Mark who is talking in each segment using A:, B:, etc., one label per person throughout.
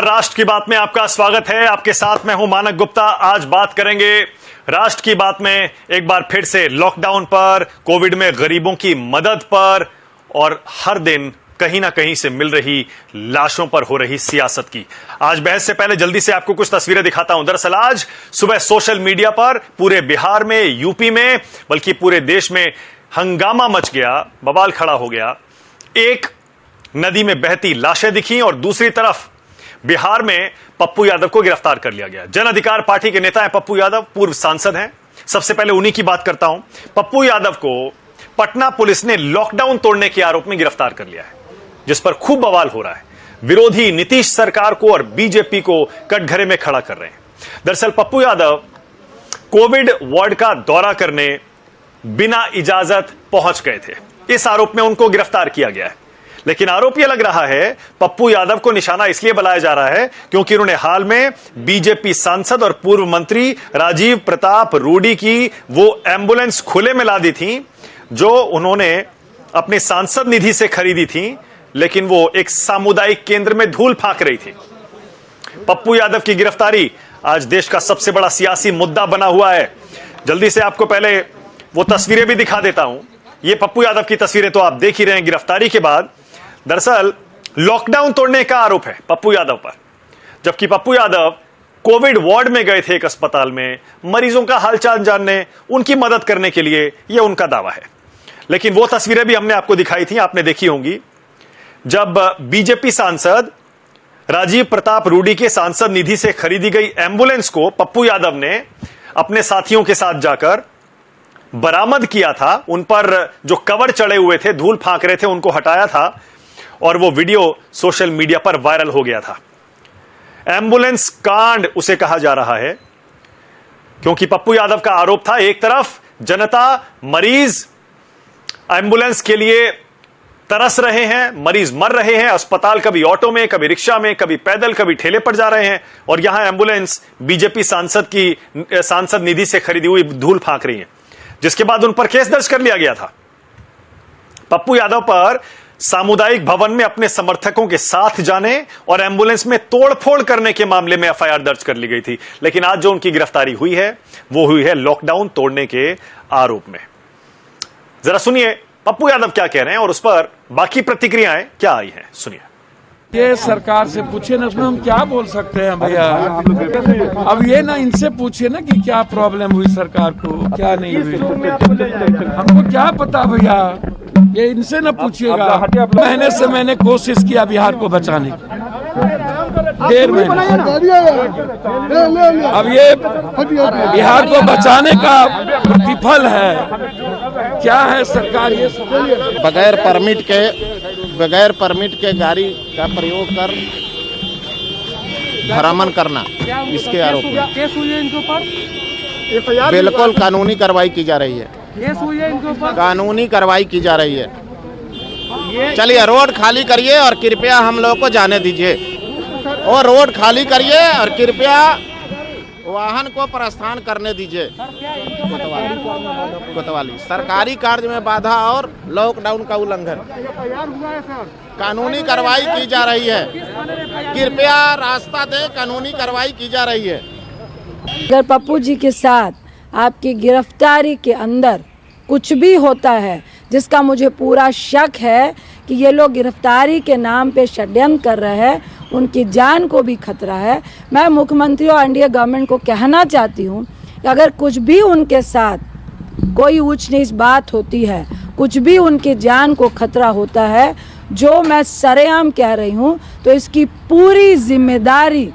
A: नमस्कार, राष्ट्र की बात में आपका स्वागत है। आपके साथ मैं हूं मानक गुप्ता। आज बात करेंगे राष्ट्र की बात में एक बार फिर से लॉकडाउन पर, कोविड में गरीबों की मदद पर और हर दिन कहीं ना कहीं से मिल रही लाशों पर हो रही सियासत की। आज बहस से पहले जल्दी से आपको कुछ तस्वीरें दिखाता हूं। दरअसल आज सुबह सोशल मीडिया पर पूरे बिहार में, यूपी में, बल्कि पूरे देश में हंगामा मच गया, बवाल खड़ा हो गया। एक नदी में बहती लाशें दिखी और दूसरी तरफ बिहार में पप्पू यादव को गिरफ्तार कर लिया गया। जन अधिकार पार्टी के नेता हैं पप्पू यादव, पूर्व सांसद हैं। सबसे पहले उन्हीं की बात करता हूं। पप्पू यादव को पटना पुलिस ने लॉकडाउन तोड़ने के आरोप में गिरफ्तार कर लिया है, जिस पर खूब बवाल हो रहा है। विरोधी नीतीश सरकार को और बीजेपी को कटघरे में खड़ा कर रहे हैं। दरअसल पप्पू यादव कोविड वार्ड का दौरा करने बिना इजाजत पहुंच गए थे। इस आरोप में उनको गिरफ्तार किया गया है। लेकिन आरोप यह लग रहा है, पप्पू यादव को निशाना इसलिए बनाया जा रहा है क्योंकि उन्होंने हाल में बीजेपी सांसद और पूर्व मंत्री राजीव प्रताप रूडी की वो एम्बुलेंस खुले में ला दी थी, जो उन्होंने अपने सांसद निधि से खरीदी थी, लेकिन वो एक सामुदायिक केंद्र में धूल फांक रही थी। पप्पू यादव की गिरफ्तारी आज देश का सबसे बड़ा सियासी मुद्दा बना हुआ है। जल्दी से आपको पहले वो तस्वीरें भी दिखा देता हूं। ये पप्पू यादव की तस्वीरें तो आप देख ही रहे हैं गिरफ्तारी के बाद। दरअसल लॉकडाउन तोड़ने का आरोप है पप्पू यादव पर, जबकि पप्पू यादव कोविड वार्ड में गए थे एक अस्पताल में, मरीजों का हालचाल जानने, उनकी मदद करने के लिए, यह उनका दावा है। लेकिन वो तस्वीरें भी हमने आपको दिखाई थी, आपने देखी होंगी, जब बीजेपी सांसद राजीव प्रताप रूडी के सांसद निधि से खरीदी गई एम्बुलेंस को पप्पू यादव ने अपने साथियों के साथ जाकर बरामद किया था। उन पर जो कवर चढ़े हुए थे, धूल फांक रहे थे, उनको हटाया था और वो वीडियो सोशल मीडिया पर वायरल हो गया था। एम्बुलेंस कांड उसे कहा जा रहा है क्योंकि पप्पू यादव का आरोप था, एक तरफ जनता, मरीज एम्बुलेंस के लिए तरस रहे हैं, मरीज मर रहे हैं, अस्पताल कभी ऑटो में, कभी रिक्शा में, कभी पैदल, कभी ठेले पर जा रहे हैं, और यहां एम्बुलेंस बीजेपी सांसद निधि से खरीदी हुई धूल फांक रही है, जिसके बाद उन पर केस दर्ज कर लिया गया था। पप्पू यादव पर सामुदायिक भवन में अपने समर्थकों के साथ जाने और एम्बुलेंस में तोड़फोड़ करने के मामले में एफआईआर दर्ज कर ली गई थी। लेकिन आज जो उनकी गिरफ्तारी हुई है, वो हुई है लॉकडाउन तोड़ने के आरोप में। जरा सुनिए पप्पू यादव क्या कह रहे हैं और उस पर बाकी प्रतिक्रियाएं क्या आई हैं, सुनिए।
B: ये सरकार से पूछे ना, उसमें हम क्या बोल सकते हैं भैया। अब ये ना इनसे पूछिए ना कि क्या प्रॉब्लम हुई सरकार को, क्या नहीं हुई, हमको क्या पता भैया। ये इनसे ना पूछिएगा। महीने से मैंने कोशिश किया बिहार को बचाने की, 1.5 महीने। अब ये बिहार को बचाने का प्रतिफल है क्या है सरकार, ये
C: बगैर परमिट के गाड़ी का प्रयोग कर भ्रमण करना, इसके आरोप में
D: केस हुई है इनके ऊपर।
C: बिल्कुल कानूनी कार्रवाई की जा रही है।
D: केस हुई है इनके ऊपर,
C: कानूनी कार्रवाई की जा रही है। चलिए रोड खाली करिए और कृपया हम लोग को जाने दीजिए, और रोड खाली करिए और कृपया वाहन को प्रस्थान करने दीजिए। कोतवाली सरकारी कार्य में बाधा और लॉकडाउन का उल्लंघन, कानूनी कार्रवाई की जा रही है। कृपया रास्ता दें, कानूनी कार्रवाई की जा रही है।
E: अगर पप्पू जी के साथ आपकी गिरफ्तारी के अंदर कुछ भी होता है, जिसका मुझे पूरा शक है कि ये लोग गिरफ्तारी के नाम पे षड्यंत्र कर रहे हैं, उनकी जान को भी खतरा है। मैं मुख्यमंत्री और एनडीए गवर्नमेंट को कहना चाहती हूँ कि अगर कुछ भी उनके साथ कोई ऊंच नीच बात होती है, कुछ भी उनकी जान को खतरा होता है, जो मैं सरेआम कह रही हूँ, तो इसकी पूरी जिम्मेदारी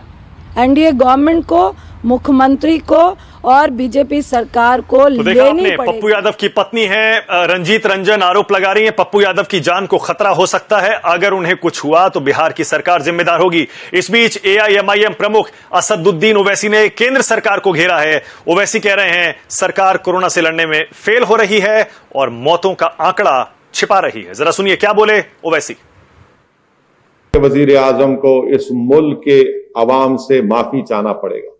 E: एनडीए गवर्नमेंट को, मुख्यमंत्री को और बीजेपी सरकार को
A: तो
E: लेनी पड़ेगी।
A: पप्पू यादव की पत्नी है रंजीत रंजन, आरोप लगा रही है पप्पू यादव की जान को खतरा हो सकता है। अगर उन्हें कुछ हुआ तो बिहार की सरकार जिम्मेदार होगी। इस बीच एआईएमआईएम प्रमुख असदुद्दीन ओवैसी ने केंद्र सरकार को घेरा है। ओवैसी कह रहे हैं सरकार कोरोना से लड़ने में फेल हो रही है और मौतों का आंकड़ा छिपा रही है। जरा सुनिए क्या बोले ओवैसी।
F: वजीर आजम को इस मुल्क के अवाम से माफी चाहना पड़ेगा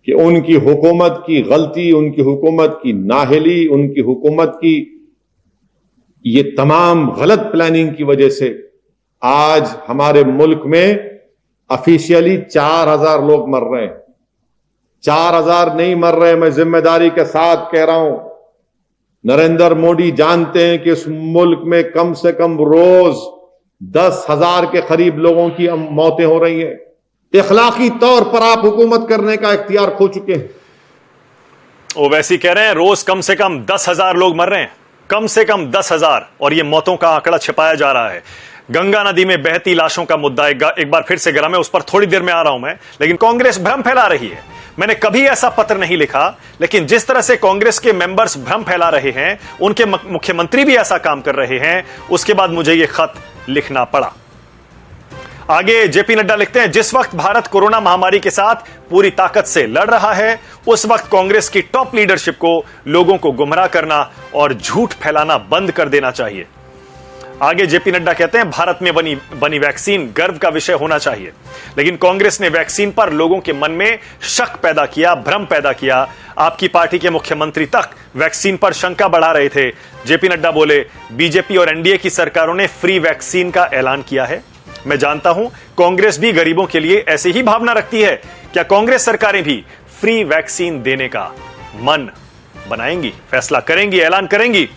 F: कि उनकी हुकूमत की गलती, उनकी हुकूमत की नाहली, उनकी हुकूमत की ये तमाम गलत प्लानिंग की वजह से आज हमारे मुल्क में ऑफिशियली 4000 लोग मर रहे हैं। 4000 नहीं मर रहे, मैं जिम्मेदारी के साथ कह रहा हूं। नरेंद्र मोदी जानते हैं कि इस मुल्क में कम से कम रोज 10,000 के करीब लोगों की मौतें हो रही हैं। इखलाकी तौर पर आप हुकूमत करने का इख्तियार खो चुके हैं।
A: वो वैसे ही कह रहे हैं रोज कम से कम 10,000 लोग मर रहे हैं, कम से कम 10,000, और ये मौतों का आंकड़ा छिपाया जा रहा है। गंगा नदी में बहती लाशों का मुद्दा एक बार फिर से गर्म है, उस पर थोड़ी देर में आ रहा हूं मैं। लेकिन कांग्रेस भ्रम फैला रही है। मैंने कभी ऐसा पत्र नहीं लिखा, लेकिन जिस तरह से कांग्रेस के मेंबर्स भ्रम फैला रहे हैं, उनके मुख्यमंत्री भी ऐसा काम कर रहे हैं, उसके बाद मुझे यह खत लिखना पड़ा। आगे जेपी नड्डा लिखते हैं, जिस वक्त भारत कोरोना महामारी के साथ पूरी ताकत से लड़ रहा है, उस वक्त कांग्रेस की टॉप लीडरशिप को लोगों को गुमराह करना और झूठ फैलाना बंद कर देना चाहिए। आगे जेपी नड्डा कहते हैं, भारत में बनी वैक्सीन गर्व का विषय होना चाहिए, लेकिन कांग्रेस ने वैक्सीन पर लोगों के मन में शक पैदा किया, भ्रम पैदा किया। आपकी पार्टी के मुख्यमंत्री तक वैक्सीन पर शंका बढ़ा रहे थे। जेपी नड्डा बोले, बीजेपी और एनडीए की सरकारों ने फ्री वैक्सीन का ऐलान किया है। मैं जानता हूं कांग्रेस भी गरीबों के लिए ऐसी ही भावना रखती है। क्या कांग्रेस सरकारें भी फ्री वैक्सीन देने का मन बनाएंगी, फैसला करेंगी, ऐलान करेंगी?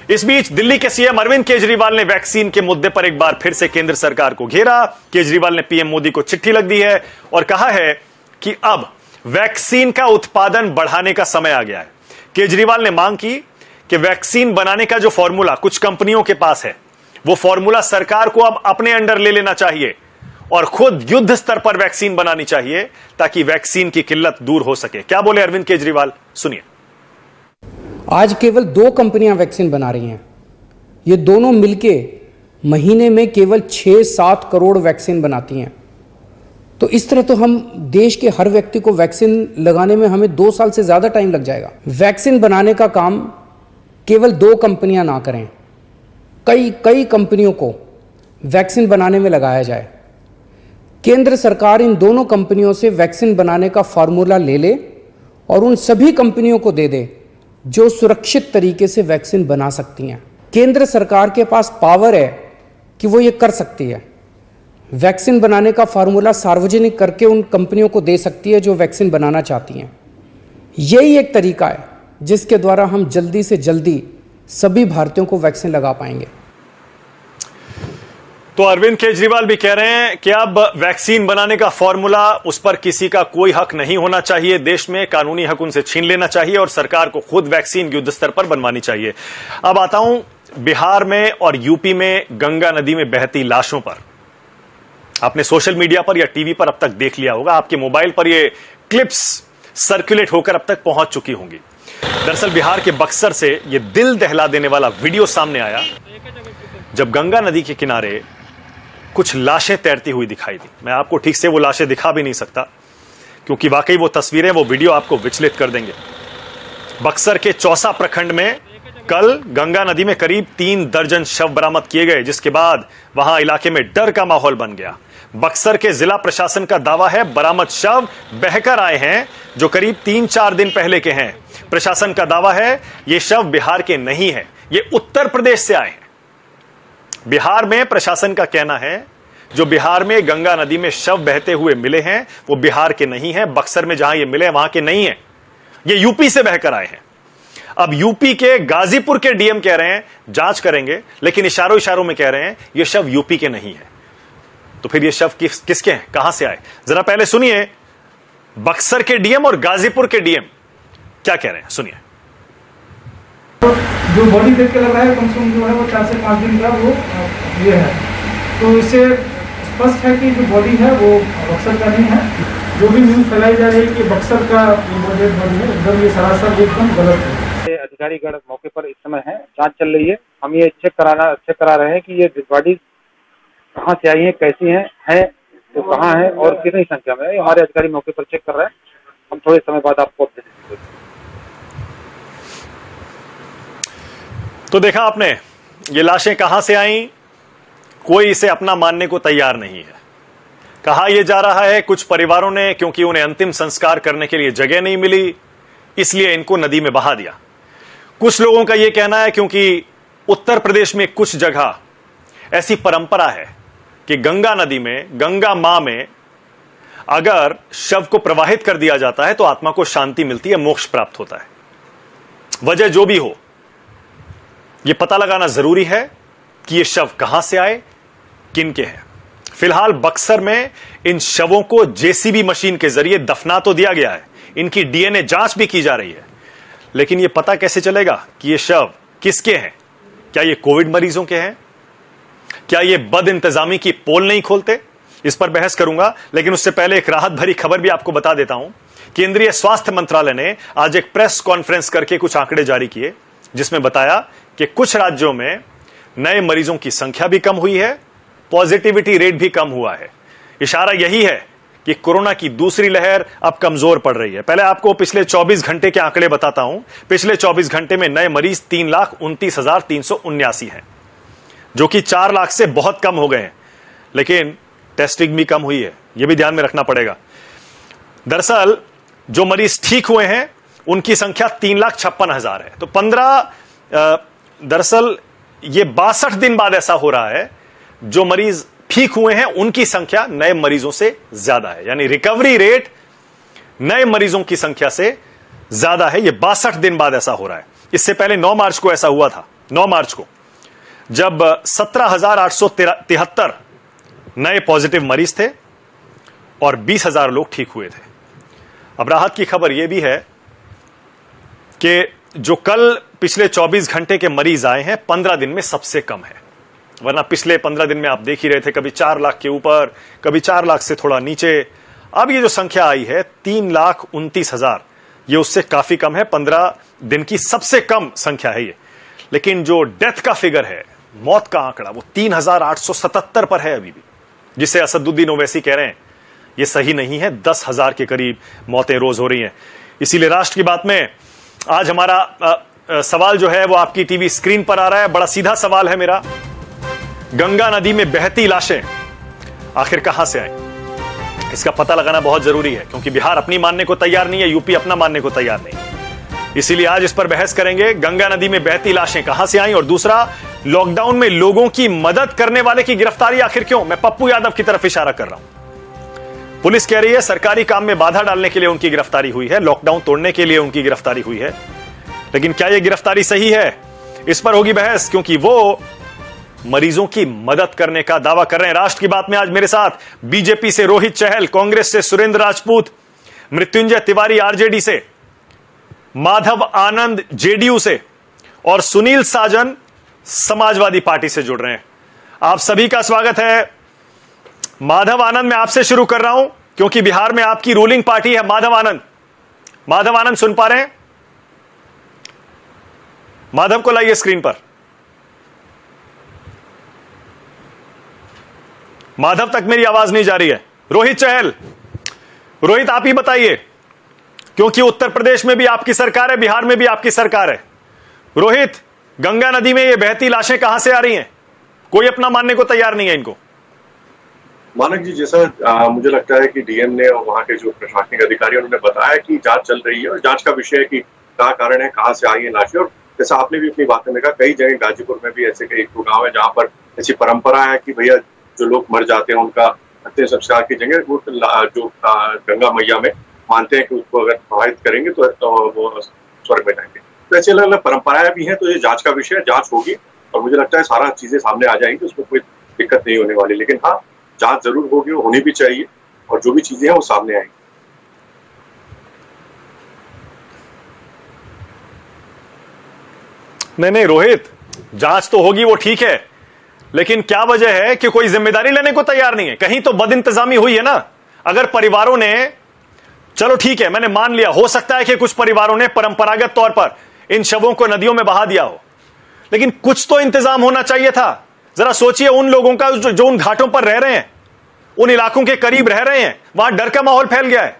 A: इस बीच दिल्ली के सीएम अरविंद केजरीवाल ने वैक्सीन के मुद्दे पर एक बार फिर से केंद्र सरकार को घेरा। केजरीवाल ने पीएम मोदी को चिट्ठी लिख दी है और कहा है कि अब वैक्सीन का उत्पादन बढ़ाने का समय आ गया है। केजरीवाल ने मांग की कि वैक्सीन बनाने का जो फॉर्मूला कुछ कंपनियों के पास है, वो फॉर्मूला सरकार को अब अपने अंडर ले लेना चाहिए और खुद युद्ध स्तर पर वैक्सीन बनानी चाहिए, ताकि वैक्सीन की किल्लत दूर हो सके। क्या बोले अरविंद केजरीवाल, सुनिए।
G: आज केवल 2 कंपनियां वैक्सीन बना रही हैं। ये दोनों मिलके महीने में केवल 6-7 करोड़ वैक्सीन बनाती हैं। तो इस तरह तो हम देश के हर व्यक्ति को वैक्सीन लगाने में हमें 2 साल से ज़्यादा टाइम लग जाएगा। वैक्सीन बनाने का काम केवल 2 कंपनियां ना करें, कई कंपनियों को वैक्सीन बनाने में लगाया जाए। केंद्र सरकार इन दोनों कंपनियों से वैक्सीन बनाने का फार्मूला ले ले और उन सभी कंपनियों को दे दे जो सुरक्षित तरीके से वैक्सीन बना सकती हैं। केंद्र सरकार के पास पावर है कि वो ये कर सकती है। वैक्सीन बनाने का फार्मूला सार्वजनिक करके उन कंपनियों को दे सकती है जो वैक्सीन बनाना चाहती हैं। यही एक तरीका है जिसके द्वारा हम जल्दी से जल्दी सभी भारतीयों को वैक्सीन लगा पाएंगे।
A: तो अरविंद केजरीवाल भी कह रहे हैं कि अब वैक्सीन बनाने का फॉर्मूला, उस पर किसी का कोई हक नहीं होना चाहिए। देश में कानूनी हक उनसे छीन लेना चाहिए और सरकार को खुद वैक्सीन युद्ध स्तर पर बनवानी चाहिए। अब आता हूं बिहार में और यूपी में गंगा नदी में बहती लाशों पर। आपने सोशल मीडिया पर या टीवी पर अब तक देख लिया होगा, आपके मोबाइल पर ये क्लिप्स सर्कुलेट होकर अब तक पहुंच चुकी होंगी। दरअसल बिहार के बक्सर से ये दिल दहला देने वाला वीडियो सामने आया, जब गंगा नदी के किनारे कुछ लाशें तैरती हुई दिखाई दी। मैं आपको ठीक से वो लाशें दिखा भी नहीं सकता, क्योंकि वाकई वो तस्वीरें, वो वीडियो आपको विचलित कर देंगे। बक्सर के चौसा प्रखंड में कल गंगा नदी में करीब 3 दर्जन शव बरामद किए गए, जिसके बाद वहां इलाके में डर का माहौल बन गया। बक्सर के जिला प्रशासन का दावा है बरामद शव बहकर आए हैं, जो करीब 3-4 दिन पहले के हैं। प्रशासन का दावा है ये शव बिहार के नहीं है, ये उत्तर प्रदेश से आए हैं। बिहार में प्रशासन का कहना है जो बिहार में गंगा नदी में शव बहते हुए मिले हैं वो बिहार के नहीं है, बक्सर में जहां ये मिले वहां के नहीं है, ये यूपी से बहकर आए हैं। अब यूपी के गाजीपुर के डीएम कह रहे हैं जांच करेंगे, लेकिन इशारों इशारों में कह रहे हैं ये शव यूपी के नहीं है। तो फिर ये शव किसके हैं, कहां से आए? जरा पहले सुनिए बक्सर के डीएम और गाजीपुर के डीएम क्या कह रहे हैं, सुनिए।
D: जो बॉडी देख के लग रहा है कम से कम जो है वो 4 से 5 दिन का वो ये है, तो इससे स्पष्ट है कि जो बॉडी है वो बक्सर का नहीं है। जो भी न्यूज़ फैलाई जा रही है कि बक्सर का बॉडी है, एकदम ये सरासर एकदम गलत है।
H: अधिकारीगण मौके पर इस समय है, जांच चल रही है। हम ये चेक करा रहे हैं कि ये बॉडी कहाँ से आई है, कैसी है तो कहाँ है और कितनी संख्या में है। हमारे अधिकारी मौके पर चेक कर रहे हैं, हम थोड़े समय बाद आपको अपडेट देंगे।
A: तो देखा आपने, ये लाशें कहां से आई, कोई इसे अपना मानने को तैयार नहीं है। कहा यह जा रहा है कुछ परिवारों ने, क्योंकि उन्हें अंतिम संस्कार करने के लिए जगह नहीं मिली, इसलिए इनको नदी में बहा दिया। कुछ लोगों का यह कहना है क्योंकि उत्तर प्रदेश में कुछ जगह ऐसी परंपरा है कि गंगा नदी में, गंगा मां में अगर शव को प्रवाहित कर दिया जाता है तो आत्मा को शांति मिलती है, मोक्ष प्राप्त होता है। वजह जो भी हो, यह पता लगाना जरूरी है कि ये शव कहां से आए, किन के हैं। फिलहाल बक्सर में इन शवों को जेसीबी मशीन के जरिए दफना तो दिया गया है, इनकी डीएनए जांच भी की जा रही है, लेकिन यह पता कैसे चलेगा कि ये शव किसके हैं? क्या ये कोविड मरीजों के हैं? क्या ये बद इंतजामी की पोल नहीं खोलते? इस पर बहस करूंगा, लेकिन उससे पहले एक राहत भरी खबर भी आपको बता देता हूं। केंद्रीय स्वास्थ्य मंत्रालय ने आज एक प्रेस कॉन्फ्रेंस करके कुछ आंकड़े जारी किए, जिसमें बताया कि कुछ राज्यों में नए मरीजों की संख्या भी कम हुई है, पॉजिटिविटी रेट भी कम हुआ है। इशारा यही है कि कोरोना की दूसरी लहर अब कमजोर पड़ रही है। पहले आपको पिछले 24 घंटे के आंकड़े बताता हूं। पिछले 24 घंटे में नए मरीज 3,29,379 हैं, जो कि 4 लाख से बहुत कम हो गए हैं, लेकिन टेस्टिंग भी कम हुई है, यह भी ध्यान में रखना पड़ेगा। दरअसल जो मरीज ठीक हुए हैं उनकी संख्या 3,56,000 है। तो 15 दरअसल ये 62 दिन बाद ऐसा हो रहा है, जो मरीज ठीक हुए हैं उनकी संख्या नए मरीजों से ज्यादा है, यानी रिकवरी रेट नए मरीजों की संख्या से ज्यादा है। यह 62 दिन बाद ऐसा हो रहा है। इससे पहले 9 मार्च को ऐसा हुआ था, 9 मार्च को, जब 17,873 नए पॉजिटिव मरीज थे और 20,000 लोग ठीक हुए थे। अब राहत की खबर यह भी है कि जो कल पिछले 24 घंटे के मरीज आए हैं 15 दिन में सबसे कम है, वरना पिछले 15 दिन में आप देख ही रहे थे, कभी 4 लाख के ऊपर, कभी 4 लाख से थोड़ा नीचे। अब ये जो संख्या आई है 3,29,000, ये उससे काफी कम है। 15 दिन की सबसे कम संख्या है ये। लेकिन जो डेथ का फिगर है, मौत का आंकड़ा, वो 3,877 पर है अभी भी, जिसे असदुद्दीन ओवैसी कह रहे हैं ये सही नहीं है। 10,000 के करीब मौतें रोज हो रही हैं। इसीलिए राष्ट्र की बात में आज हमारा सवाल जो है वो आपकी टीवी स्क्रीन पर आ रहा है। बड़ा सीधा सवाल है मेरा, गंगा नदी में बहती लाशें आखिर कहां से आई? इसका पता लगाना बहुत जरूरी है, क्योंकि बिहार अपनी मानने को तैयार नहीं है, यूपी अपना मानने को तैयार नहीं है। इसीलिए आज इस पर बहस करेंगे, गंगा नदी में बहती लाशें कहां से आई, और दूसरा, लॉकडाउन में लोगों की मदद करने वाले की गिरफ्तारी आखिर क्यों? मैं पप्पू यादव की तरफ इशारा कर रहा हूं। पुलिस कह रही है सरकारी काम में बाधा डालने के लिए उनकी गिरफ्तारी हुई है, लॉकडाउन तोड़ने के लिए उनकी गिरफ्तारी हुई है, लेकिन क्या यह गिरफ्तारी सही है? इस पर होगी बहस, क्योंकि वो मरीजों की मदद करने का दावा कर रहे हैं। राष्ट्र की बात में आज मेरे साथ बीजेपी से रोहित चहल, कांग्रेस से सुरेंद्र राजपूत, मृत्युंजय तिवारी आरजेडी से, माधव आनंद जेडीयू से और सुनील साजन समाजवादी पार्टी से जुड़ रहे हैं। आप सभी का स्वागत है। माधव आनंद, मैं आपसे शुरू कर रहा हूं, क्योंकि बिहार में आपकी रूलिंग पार्टी है। माधव आनंद सुन पा रहे हैं? माधव को लाइए स्क्रीन पर। माधव तक मेरी आवाज नहीं जा रही है। रोहित चहल, रोहित आप ही बताइए, क्योंकि उत्तर प्रदेश में भी आपकी सरकार है, बिहार में भी आपकी सरकार है। रोहित, गंगा नदी में ये बहती लाशें कहां से आ रही हैं? कोई अपना मानने को तैयार नहीं है इनको।
I: मानक जी, जैसा मुझे लगता है कि डीएम ने और वहाँ के जो प्रशासनिक अधिकारी उन्होंने बताया कि जांच चल रही है और जांच का विषय है कि क्या कारण है, कहाँ से आई है लाशें। और जैसा आपने भी अपनी बातें में कहा, कई जगह गाजीपुर में भी ऐसे कई गाँव है जहाँ पर ऐसी परंपरा है कि भैया जो लोग मर जाते हैं उनका अंतिम संस्कार की जगह वो जो गंगा मैया में मानते हैं कि उसको अगर प्रभावित करेंगे तो वो स्वर्ग में जाएंगे। तो ऐसे अलग अलग परंपराएं भी हैं। तो ये जांच का विषय है, जांच होगी और मुझे लगता है सारा चीजें सामने आ जाएंगी, उसमें कोई दिक्कत नहीं होने वाली। लेकिन हाँ, जांच जरूर होगी, होनी भी चाहिए, और जो भी चीजें हैं वो सामने आएंगी।
A: नहीं रोहित, जांच तो होगी, वो ठीक है, लेकिन क्या वजह है कि कोई जिम्मेदारी लेने को तैयार नहीं है? कहीं तो बदइंतजामी हुई है ना। अगर परिवारों ने, चलो ठीक है, मैंने मान लिया, हो सकता है कि कुछ परिवारों ने परंपरागत तौर पर इन शवों को नदियों में बहा दिया हो, लेकिन कुछ तो इंतजाम होना चाहिए था। जरा सोचिए उन लोगों का जो उन घाटों पर रह रहे हैं, उन इलाकों के करीब रह रहे हैं, वहां डर का माहौल फैल गया है।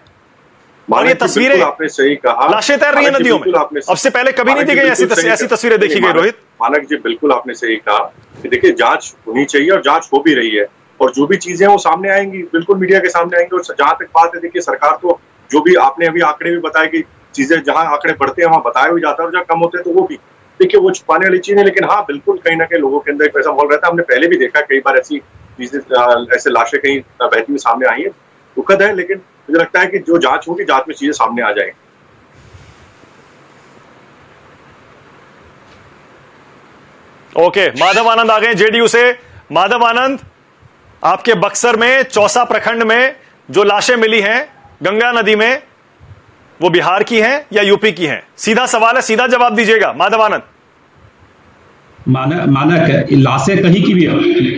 A: और ये तस्वीरें,
I: आपने सही कहा,
A: लाशें तैर रही है नदियों में। अब से पहले कभी नहीं दी गई ऐसी तस्वीरें देखी गई। रोहित,
I: मानक जी, बिल्कुल आपने सही कहा कि देखिए जांच होनी चाहिए और जांच हो भी रही है, और जो भी चीजें वो सामने आएंगी, बिल्कुल मीडिया के सामने आएंगी। और जहां तक बात है, देखिए सरकार तो जो भी आपने अभी आंकड़े भी बताए कि चीजें जहां आंकड़े बढ़ते हैं वहां बताया भी जाता है, और जहां कम होते हैं तो वो भी देखिए वो छुपाने वाली चीज है। लेकिन हाँ, बिल्कुल कहीं ना कहीं लोगों के अंदर एक ऐसा माहौल रहता है। हमने पहले भी देखा कई बार ऐसी ऐसे लाशें कहीं बहती हुई सामने आई है। दुखद है, लेकिन मुझे लगता है कि जो जांच होगी, जांच में चीजें सामने आ जाएंगी।
A: ओके, माधव आनंद आ गए जेडीयू से। माधव आनंद, आपके बक्सर में चौसा प्रखंड में जो लाशें मिली हैं गंगा नदी में, वो बिहार की हैं या यूपी की हैं? सीधा सवाल है, सीधा जवाब दीजिएगा माधव आनंद।
J: मानक लाशें कहीं की भी हो,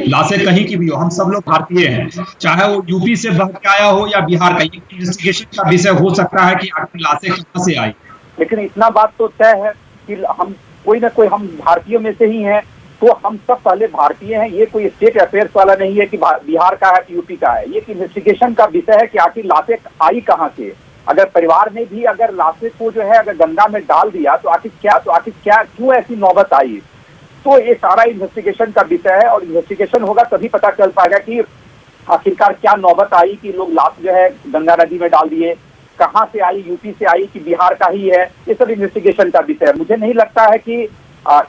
J: लाशें कहीं की भी हो, हम सब लोग भारतीय हैं, चाहे वो यूपी से बह के आया हो या बिहार का। इन्वेस्टिगेशन का विषय हो सकता है कि आखिर लाशें कहां से आई,
H: लेकिन इतना बात तो तय है कि हम कोई ना कोई, हम भारतीयों में से ही हैं, तो हम सब पहले भारतीय हैं। ये कोई स्टेट अफेयर्स वाला नहीं है कि बिहार का है कि यूपी का है। ये इन्वेस्टिगेशन का विषय है कि आखिर लाशें आई कहाँ से। अगर परिवार ने भी अगर लाशें को जो है अगर गंगा में डाल दिया तो आखिर क्या क्यों ऐसी नौबत आई। तो ये सारा इन्वेस्टिगेशन का विषय है, और इन्वेस्टिगेशन होगा तभी पता चल पाएगा कि आखिरकार क्या नौबत आई कि लोग लाश जो है गंगा नदी में डाल दिए, कहाँ से आई, यूपी से आई कि बिहार का ही है। ये सब इन्वेस्टिगेशन का विषय है। मुझे नहीं लगता है कि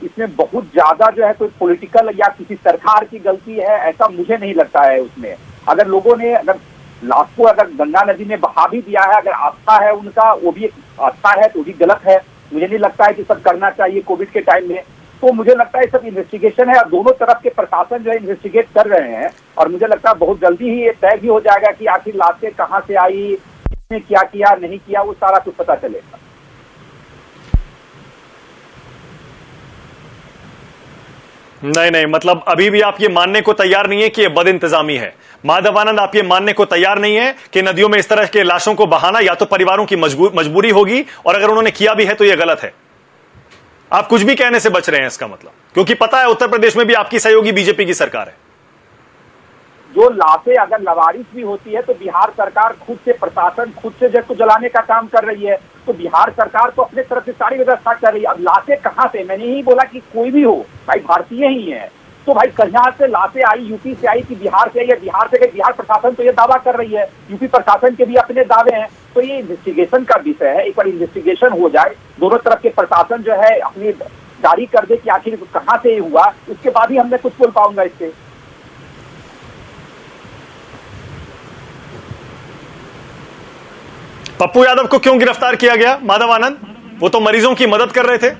H: इसमें बहुत ज्यादा जो है कोई पॉलिटिकल या किसी सरकार की गलती है, ऐसा मुझे नहीं लगता है उसमें। अगर लोगों ने अगर लाश को अगर गंगा नदी में बहा भी दिया है, अगर आस्था है उनका, वो भी आस्था है तो भी गलत है। मुझे नहीं लगता है कि सब करना चाहिए कोविड के टाइम में। तो मुझे लगता है सब इन्वेस्टिगेशन है, और दोनों तरफ के प्रशासन जो है इन्वेस्टिगेट कर रहे हैं, और मुझे लगता है बहुत जल्दी ही ये तय भी हो जाएगा कि आखिर लाशें कहाँ से आई, किसने क्या किया नहीं किया, वो सारा कुछ पता चलेगा।
A: नहीं, मतलब अभी भी आप ये मानने को तैयार नहीं है कि ये बदइंतजामी है। माधव आनंद, आप ये मानने को तैयार नहीं है कि नदियों में इस तरह के लाशों को बहाना या तो परिवारों की मजबूरी होगी, और अगर उन्होंने किया भी है तो ये गलत है। आप कुछ भी कहने से बच रहे हैं इसका मतलब, क्योंकि पता है उत्तर प्रदेश में भी आपकी सहयोगी बीजेपी की सरकार है।
H: जो लाशें अगर लवारिस भी होती है तो बिहार सरकार खुद से, प्रशासन खुद से जब को जलाने का काम कर रही है, तो बिहार सरकार तो अपने तरफ से सारी व्यवस्था कर रही है। अब लाशें कहाँ से, मैंने ही बोला कि कोई भी हो भाई, भारतीय ही है, तो भाई कहाँ से लाशें आई, यूपी से आई कि बिहार से, या बिहार से गई। बिहार प्रशासन तो ये दावा कर रही है, यूपी प्रशासन के भी अपने दावे हैं। तो ये इन्वेस्टिगेशन का विषय है। एक बार इन्वेस्टिगेशन हो जाए, दोनों तरफ के प्रशासन जो है अपनी जारी कर दे कि आखिर कहाँ से ये हुआ, उसके बाद ही हम कुछ बोल पाऊंगा इससे।
A: पप्पू यादव को क्यों गिरफ्तार किया गया माधव आनंद? वो तो मरीजों की मदद कर रहे थे।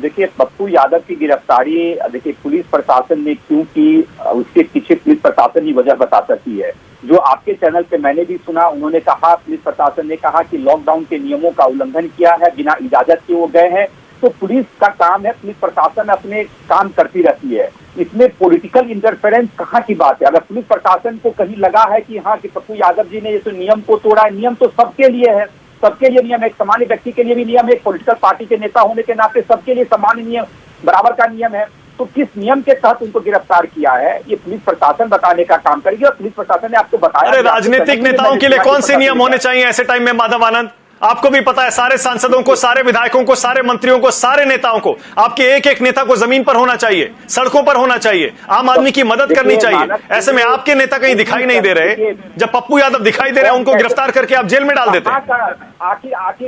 H: देखिए, पप्पू यादव की गिरफ्तारी देखिए पुलिस प्रशासन ने क्यों की, उसके पीछे पुलिस प्रशासन की वजह बता सकती है। जो आपके चैनल पे मैंने भी सुना, उन्होंने कहा, पुलिस प्रशासन ने कहा कि लॉकडाउन के नियमों का उल्लंघन किया है, बिना इजाजत के वो गए हैं। तो पुलिस का काम है, पुलिस प्रशासन अपने काम करती रहती है, इसमें पॉलिटिकल इंटरफेरेंस कहाँ की बात है। अगर पुलिस प्रशासन को कहीं लगा है कि हाँ कि पप्पू यादव जी ने ये तो नियम को तोड़ा है, नियम तो सबके लिए है, सबके लिए नियम है, एक सामान्य व्यक्ति के लिए भी नियम है, एक पॉलिटिकल पार्टी के नेता होने के नाते सबके लिए सामान्य नियम, बराबर का नियम है। तो किस नियम के तहत उनको गिरफ्तार किया है, ये पुलिस प्रशासन बताने का काम करेगी। और पुलिस प्रशासन ने आपको बताया,
A: अरे राजनीतिक नेताओं के लिए कौन से नियम होने चाहिए ऐसे टाइम में माधव आनंद? आपको भी पता है, सारे सांसदों को, सारे विधायकों को, सारे मंत्रियों को, सारे नेताओं को, आपके एक एक नेता को जमीन पर होना चाहिए, सड़कों पर होना चाहिए, आम आदमी की मदद करनी चाहिए। ऐसे में आपके नेता कहीं दिखाई नहीं दे रहे। जब पप्पू यादव दिखाई दे रहे हैं, उनको गिरफ्तार करके आप जेल में डाल देते हैं।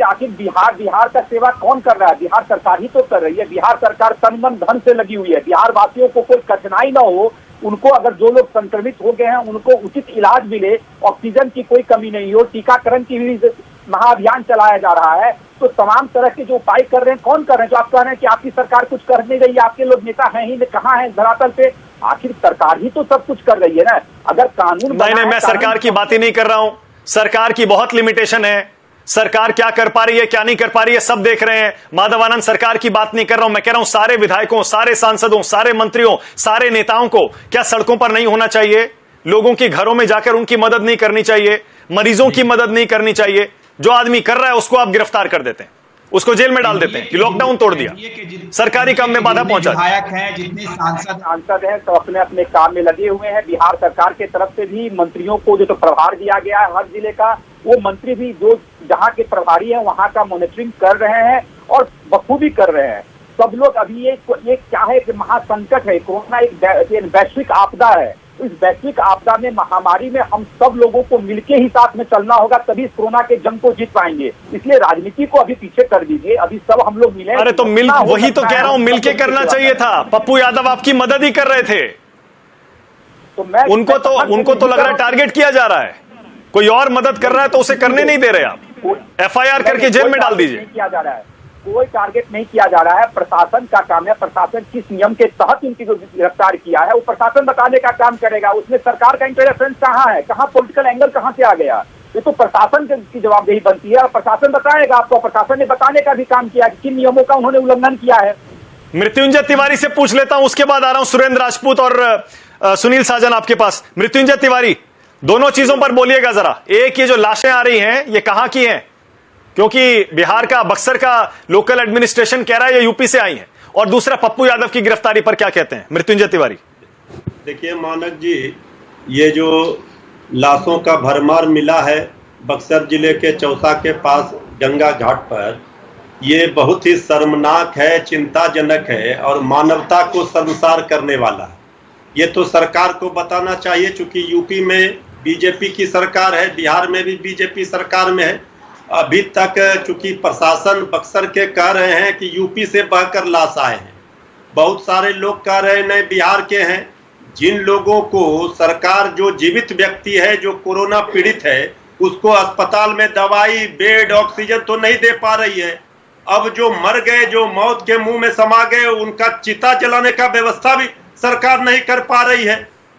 H: आखिर बिहार का सेवा कौन कर रहा है? बिहार सरकार ही तो कर रही है। बिहार सरकार तन मन धन से लगी हुई है। बिहार वासियों को कोई कठिनाई ना हो, उनको अगर जो लोग संक्रमित हो गए हैं उनको उचित इलाज मिले, ऑक्सीजन की कोई कमी नहीं हो, टीकाकरण की भी महाअभियान चलाया जा रहा है। तो तमाम तरह के जो उपाय कर रहे हैं, कौन कर रहे हैं? जो आप कह रहे हैं कि आपकी सरकार कुछ कर नहीं रही है, आपके लोग नेता हैं ही नहीं, कहाँ हैं धरातल पे? आखिर सरकार ही तो सब कुछ कर रही है ना। अगर कानून
A: नहीं, मैं सरकार की बात ही नहीं कर रहा हूं। सरकार की बहुत लिमिटेशन है, सरकार क्या कर पा रही है, क्या नहीं कर पा रही है, सब देख रहे हैं। माधव आनंद, सरकार की बात नहीं कर रहा हूं, मैं कह रहा हूं सारे विधायकों, सारे सांसदों, सारे मंत्रियों, सारे नेताओं को क्या सड़कों पर नहीं होना चाहिए? लोगों के घरों में जाकर उनकी मदद नहीं करनी चाहिए? मरीजों की मदद नहीं करनी चाहिए? जो आदमी कर रहा है उसको आप गिरफ्तार कर देते हैं, उसको जेल में डाल देते हैं कि लॉकडाउन तोड़ दिया, सरकारी काम में बाधा पहुंचा।
J: विधायक हैं, जितने
H: सांसद हैं, तो अपने अपने काम में लगे हुए हैं। बिहार सरकार के तरफ से भी मंत्रियों को जो तो प्रभार दिया गया है हर जिले का, वो मंत्री भी जो जहाँ के प्रभारी हैं वहाँ का मॉनिटरिंग कर रहे हैं और बखूबी कर रहे हैं। सब लोग अभी ये क्या है कि महासंकट है, कोरोना एक वैश्विक आपदा है। इस वैश्विक आपदा में, महामारी में हम सब लोगों को मिलके ही साथ में चलना होगा, तभी इस कोरोना के जंग को जीत पाएंगे। इसलिए राजनीति को अभी पीछे कर दीजिए, अभी सब हम लोग मिले।
A: अरे तो वही तो कह रहा हूं, मिलके करना चाहिए था। पप्पू यादव आपकी मदद ही कर रहे थे।
K: तो मैं
A: उनको तो लग रहा है टारगेट किया जा रहा है, कोई और मदद कर रहा है तो उसे करने नहीं दे रहे आप। एफआईआर करके जेल में डाल दीजिए।
K: किया जा रहा है, कोई टारगेट नहीं किया जा रहा है। प्रशासन का काम है, प्रशासन किस नियम के तहत उनकी जो गिरफ्तार किया है वो प्रशासन बताने का काम करेगा। उसमें सरकार का इंटरफेरेंस कहाँ है, कहाँ पॉलिटिकल एंगल कहाँ से आ गया, ये तो प्रशासन की जवाबदेही बनती है और प्रशासन बताएगा आपको। प्रशासन ने बताने का भी काम किया कि किन नियमों का उन्होंने उल्लंघन किया है।
A: मृत्युंजय तिवारी से पूछ लेता हूं, उसके बाद आ रहा हूं सुरेंद्र राजपूत और सुनील साजन आपके पास। मृत्युंजय तिवारी, दोनों चीजों पर बोलिएगा जरा। एक, ये जो लाशें आ रही हैं ये कहां की हैं, क्योंकि बिहार का बक्सर का लोकल एडमिनिस्ट्रेशन कह रहा है ये यूपी से आई हैं, और दूसरा पप्पू यादव की गिरफ्तारी पर क्या कहते हैं मृत्युंजय तिवारी?
L: देखिए मानक जी, ये जो लाशों का भरमार मिला है बक्सर जिले के चौसा के पास गंगा घाट पर, ये बहुत ही शर्मनाक है, चिंताजनक है और मानवता को शर्मसार करने वाला है। ये तो सरकार को बताना चाहिए, चूंकि यूपी में बीजेपी की सरकार है, बिहार में भी बीजेपी सरकार में है। अभी तक चूंकि प्रशासन बक्सर के कह रहे हैं कि यूपी से बहकर लाश आए हैं, बहुत सारे लोग कह रहे हैं नहीं बिहार के हैं। जिन लोगों को सरकार, जो जीवित व्यक्ति है जो कोरोना पीड़ित है, उसको अस्पताल में दवाई, बेड, ऑक्सीजन तो नहीं दे पा रही है। अब जो मर गए, जो मौत के मुंह में समा गए, उनका चिता जलाने का व्यवस्था भी सरकार नहीं कर पा रही है।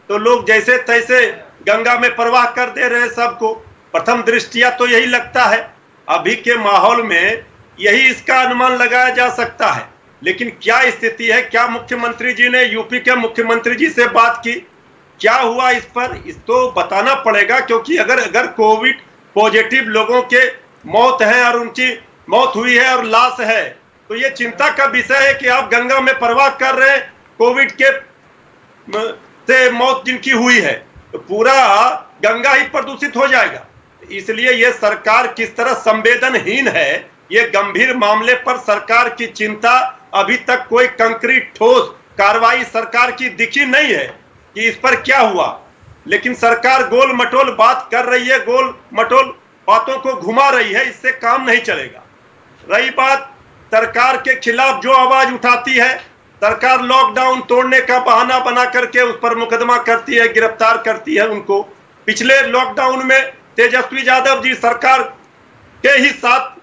L: तो लोग जैसे तैसे गंगा में प्रवाह कर दे रहे सबको। प्रथम दृष्टिया तो यही लगता है, अभी के माहौल में यही इसका अनुमान लगाया जा सकता है। लेकिन क्या स्थिति है, क्या मुख्यमंत्री जी ने यूपी के मुख्यमंत्री जी से बात की, क्या हुआ इस पर, इस तो बताना पड़ेगा। क्योंकि अगर कोविड पॉजिटिव लोगों के मौत है और उनकी मौत हुई है और लाश है, तो ये चिंता का विषय है कि आप गंगा में प्रवाह कर रहे हैं, कोविड के से मौत जिनकी हुई है, तो पूरा गंगा ही प्रदूषित हो जाएगा। इसलिए ये सरकार किस तरह संवेदनहीन है, ये गंभीर मामले पर सरकार की चिंता, अभी तक कोई कंक्रीट ठोस कार्रवाई सरकार की दिखी नहीं है कि इस पर क्या हुआ। लेकिन सरकार गोल मटोल बात कर रही है, गोल मटोल बातों को घुमा रही है, इससे काम नहीं चलेगा। रही बात सरकार के खिलाफ जो आवाज उठाती है, सरकार लॉकडाउन तोड़ने का बहाना बना करके उस पर मुकदमा करती है, गिरफ्तार करती है उनको। पिछले लॉकडाउन में तेजस्वी यादव जी सरकार के ही साथ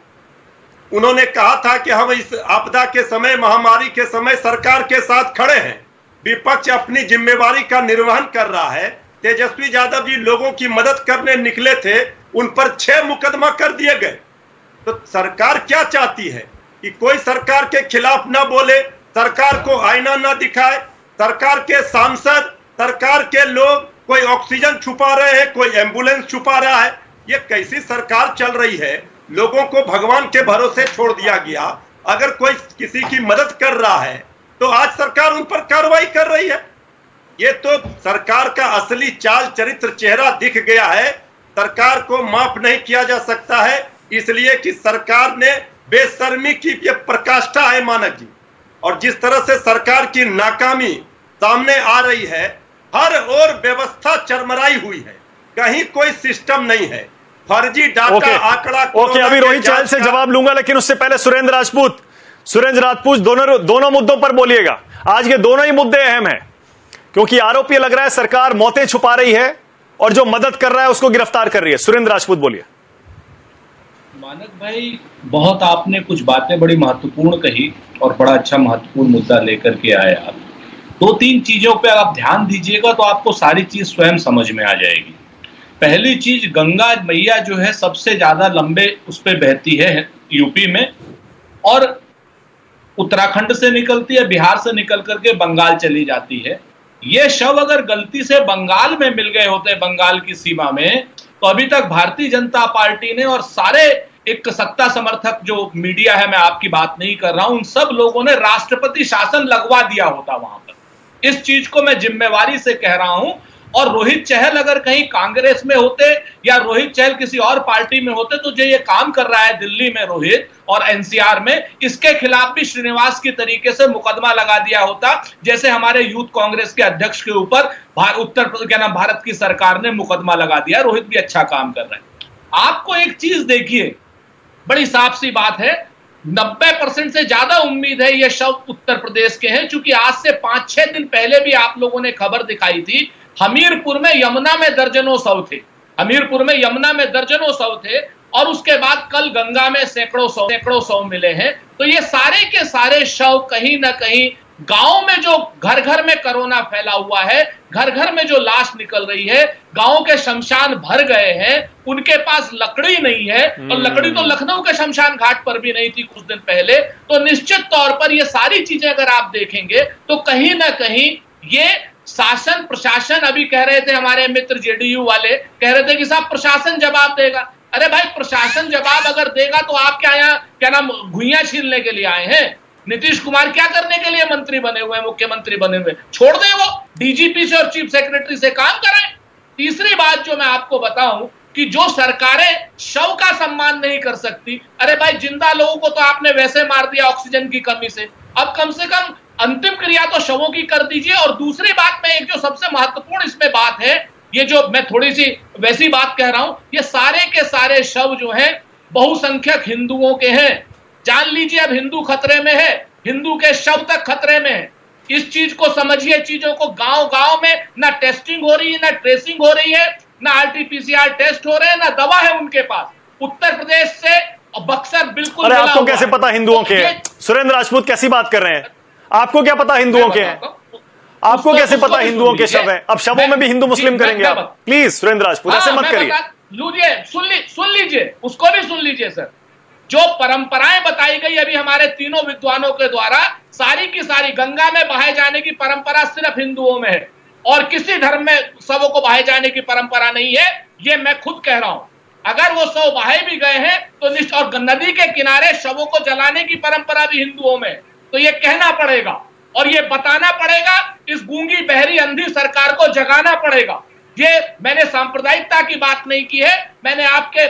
L: उन्होंने कहा था कि हम इस आपदा के समय, महामारी के समय सरकार के साथ खड़े हैं, विपक्ष अपनी जिम्मेवारी का निर्वहन कर रहा है। तेजस्वी यादव जी लोगों की मदद करने निकले थे, उन पर 6 मुकदमा कर दिए गए। तो सरकार क्या चाहती है कि कोई सरकार के खिलाफ ना बोले, सरकार को आईना ना दिखाए, सरकार के सांसद, सरकार के लोग कोई ऑक्सीजन छुपा रहे हैं, कोई एम्बुलेंस छुपा रहा है। ये कैसी सरकार चल रही है? लोगों को भगवान के भरोसे छोड़ दिया गया। अगर कोई किसी की मदद कर रहा है तो आज सरकार उन पर कार्रवाई कर रही है। ये तो सरकार का असली चाल चरित्र चेहरा दिख गया है। सरकार को माफ नहीं किया जा सकता है, इसलिए कि सरकार ने बेशर्मी की ये प्रकाष्ठा है मानक जी। और जिस तरह से सरकार की नाकामी सामने आ रही है, हर ओर व्यवस्था चरमराई हुई है, कहीं कोई सिस्टम नहीं है, फर्जी डाटा आंकड़ा।
A: ओके, अभी रोहित चहल से जवाब लूंगा, लेकिन उससे पहले सुरेंद्र राजपूत दोनों मुद्दों पर बोलिएगा। आज के दोनों ही मुद्दे अहम हैं, क्योंकि आरोप ये लग रहा है सरकार मौतें छुपा रही है और जो मदद कर रहा है उसको गिरफ्तार कर रही है। सुरेंद्र राजपूत बोलिए।
M: मानक भाई, बहुत आपने कुछ बातें बड़ी महत्वपूर्ण कही और बड़ा अच्छा महत्वपूर्ण मुद्दा लेकर के आए आप। 2-3 चीजों पे आप ध्यान दीजिएगा तो आपको सारी चीज स्वयं समझ में आ जाएगी। पहली चीज, गंगा मैया जो है सबसे ज्यादा लंबे उस पे बहती है यूपी में, और उत्तराखंड से निकलती है, बिहार से निकल करके बंगाल चली जाती है। ये शव अगर गलती से बंगाल में मिल गए होते, बंगाल की सीमा में, तो अभी तक भारतीय जनता पार्टी ने और सारे एक सत्ता समर्थक जो मीडिया है, मैं आपकी बात नहीं कर रहा हूं, उन सब लोगों ने राष्ट्रपति शासन लगवा दिया होता वहां पर। इस चीज को मैं जिम्मेवारी से कह रहा हूं। और रोहित चहल अगर कहीं कांग्रेस में होते या रोहित चहल किसी और पार्टी में होते, तो जो ये काम कर रहा है दिल्ली में रोहित और एनसीआर में, इसके खिलाफ भी श्रीनिवास की तरीके से मुकदमा लगा दिया होता, जैसे हमारे यूथ कांग्रेस के अध्यक्ष के ऊपर भारत की सरकार ने मुकदमा लगा दिया। रोहित भी अच्छा काम कर रहा है। आपको एक चीज देखिए, बड़ी साफ सी बात है, 90% से ज्यादा उम्मीद है ये शव उत्तर प्रदेश के हैं, क्योंकि आज से 5-6 दिन पहले भी आप लोगों ने खबर दिखाई थी हमीरपुर में यमुना में दर्जनों शव थे, हमीरपुर में यमुना में दर्जनों शव थे, और उसके बाद कल गंगा में सैकड़ों शव मिले हैं। तो ये सारे के सारे शव कहीं ना कहीं गांव में जो घर घर में कोरोना फैला हुआ है, घर घर में जो लाश निकल रही है, गांव के शमशान भर गए हैं, उनके पास लकड़ी नहीं है, और लकड़ी तो लखनऊ के शमशान घाट पर भी नहीं थी कुछ दिन पहले। तो निश्चित तौर पर ये सारी चीजें अगर आप देखेंगे तो कहीं ना कहीं ये शासन प्रशासन, अभी कह रहे थे हमारे मित्र जेडीयू वाले, कह रहे थे कि साहब प्रशासन जवाब देगा। अरे भाई, प्रशासन जवाब अगर देगा तो आप क्या यहाँ क्या नाम घुइयां छीनने के लिए आए हैं? नीतीश कुमार क्या करने के लिए मंत्री बने हुए हैं, मुख्यमंत्री बने हुए? छोड़ दें वो डीजीपी से और चीफ सेक्रेटरी से काम कराएं। तीसरी बात जो मैं आपको बताऊं कि जो सरकारें शव का सम्मान नहीं कर सकती, अरे भाई जिंदा लोगों को तो आपने वैसे मार दिया ऑक्सीजन की कमी से, अब कम से कम अंतिम क्रिया तो शवों की कर दीजिए। और दूसरी बात में, एक जो सबसे महत्वपूर्ण इसमें बात है, ये जो मैं थोड़ी सी वैसी बात कह रहा हूं, ये सारे के सारे शव जो हैं बहुसंख्यक हिंदुओं के हैं। जान लीजिए अब हिंदू खतरे में है, हिंदू के शव तक खतरे में है। इस चीज को समझिए, चीजों को गांव गांव में ना टेस्टिंग हो रही है, ना ट्रेसिंग हो रही है, ना आरटीपीसीआर टेस्ट हो रहे हैं, ना दवा है उनके पास। उत्तर प्रदेश से बक्सर बिल्कुल।
A: अरे आपको कैसे पता हिंदुओं के हैं? सुरेंद्र राजपूत कैसी बात कर रहे हैं? आपको क्या पता हिंदुओं के हैं? आपको कैसे पता हिंदुओं के शव है? अब शवों में भी हिंदू मुस्लिम करेंगे आप? प्लीज सुरेंद्र राजपूत ऐसे मत करिए।
M: सुन लीजिए, उसको भी सुन लीजिए सर। जो परंपराएं बताई गई अभी हमारे तीनों विद्वानों के द्वारा, सारी की सारी गंगा में बहाए जाने की परंपरा सिर्फ हिंदुओं में है, और किसी धर्म में शवों को बहाए जाने की परंपरा नहीं है। ये मैं खुद कह रहा हूं। अगर वो शव बहाए भी गए हैं तो और नदी के किनारे शवों को जलाने की परंपरा भी हिंदुओं में, तो ये कहना पड़ेगा और ये बताना पड़ेगा। इस गूंगी बहरी अंधी सरकार को जगाना पड़ेगा। ये मैंने सांप्रदायिकता की बात नहीं की है, मैंने आपके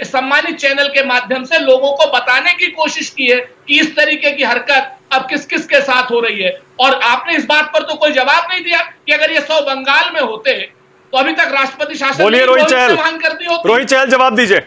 M: सम्मानित चैनल के माध्यम से लोगों को बताने की कोशिश की है कि इस तरीके की हरकत अब किस किस के साथ हो रही है। और आपने इस बात पर तो कोई जवाब नहीं दिया कि अगर ये 100 बंगाल में होते तो अभी तक राष्ट्रपति शासन
A: बोलिए रोहित चहल,
M: कर दी होती।
A: रोहित चहल जवाब दीजिए।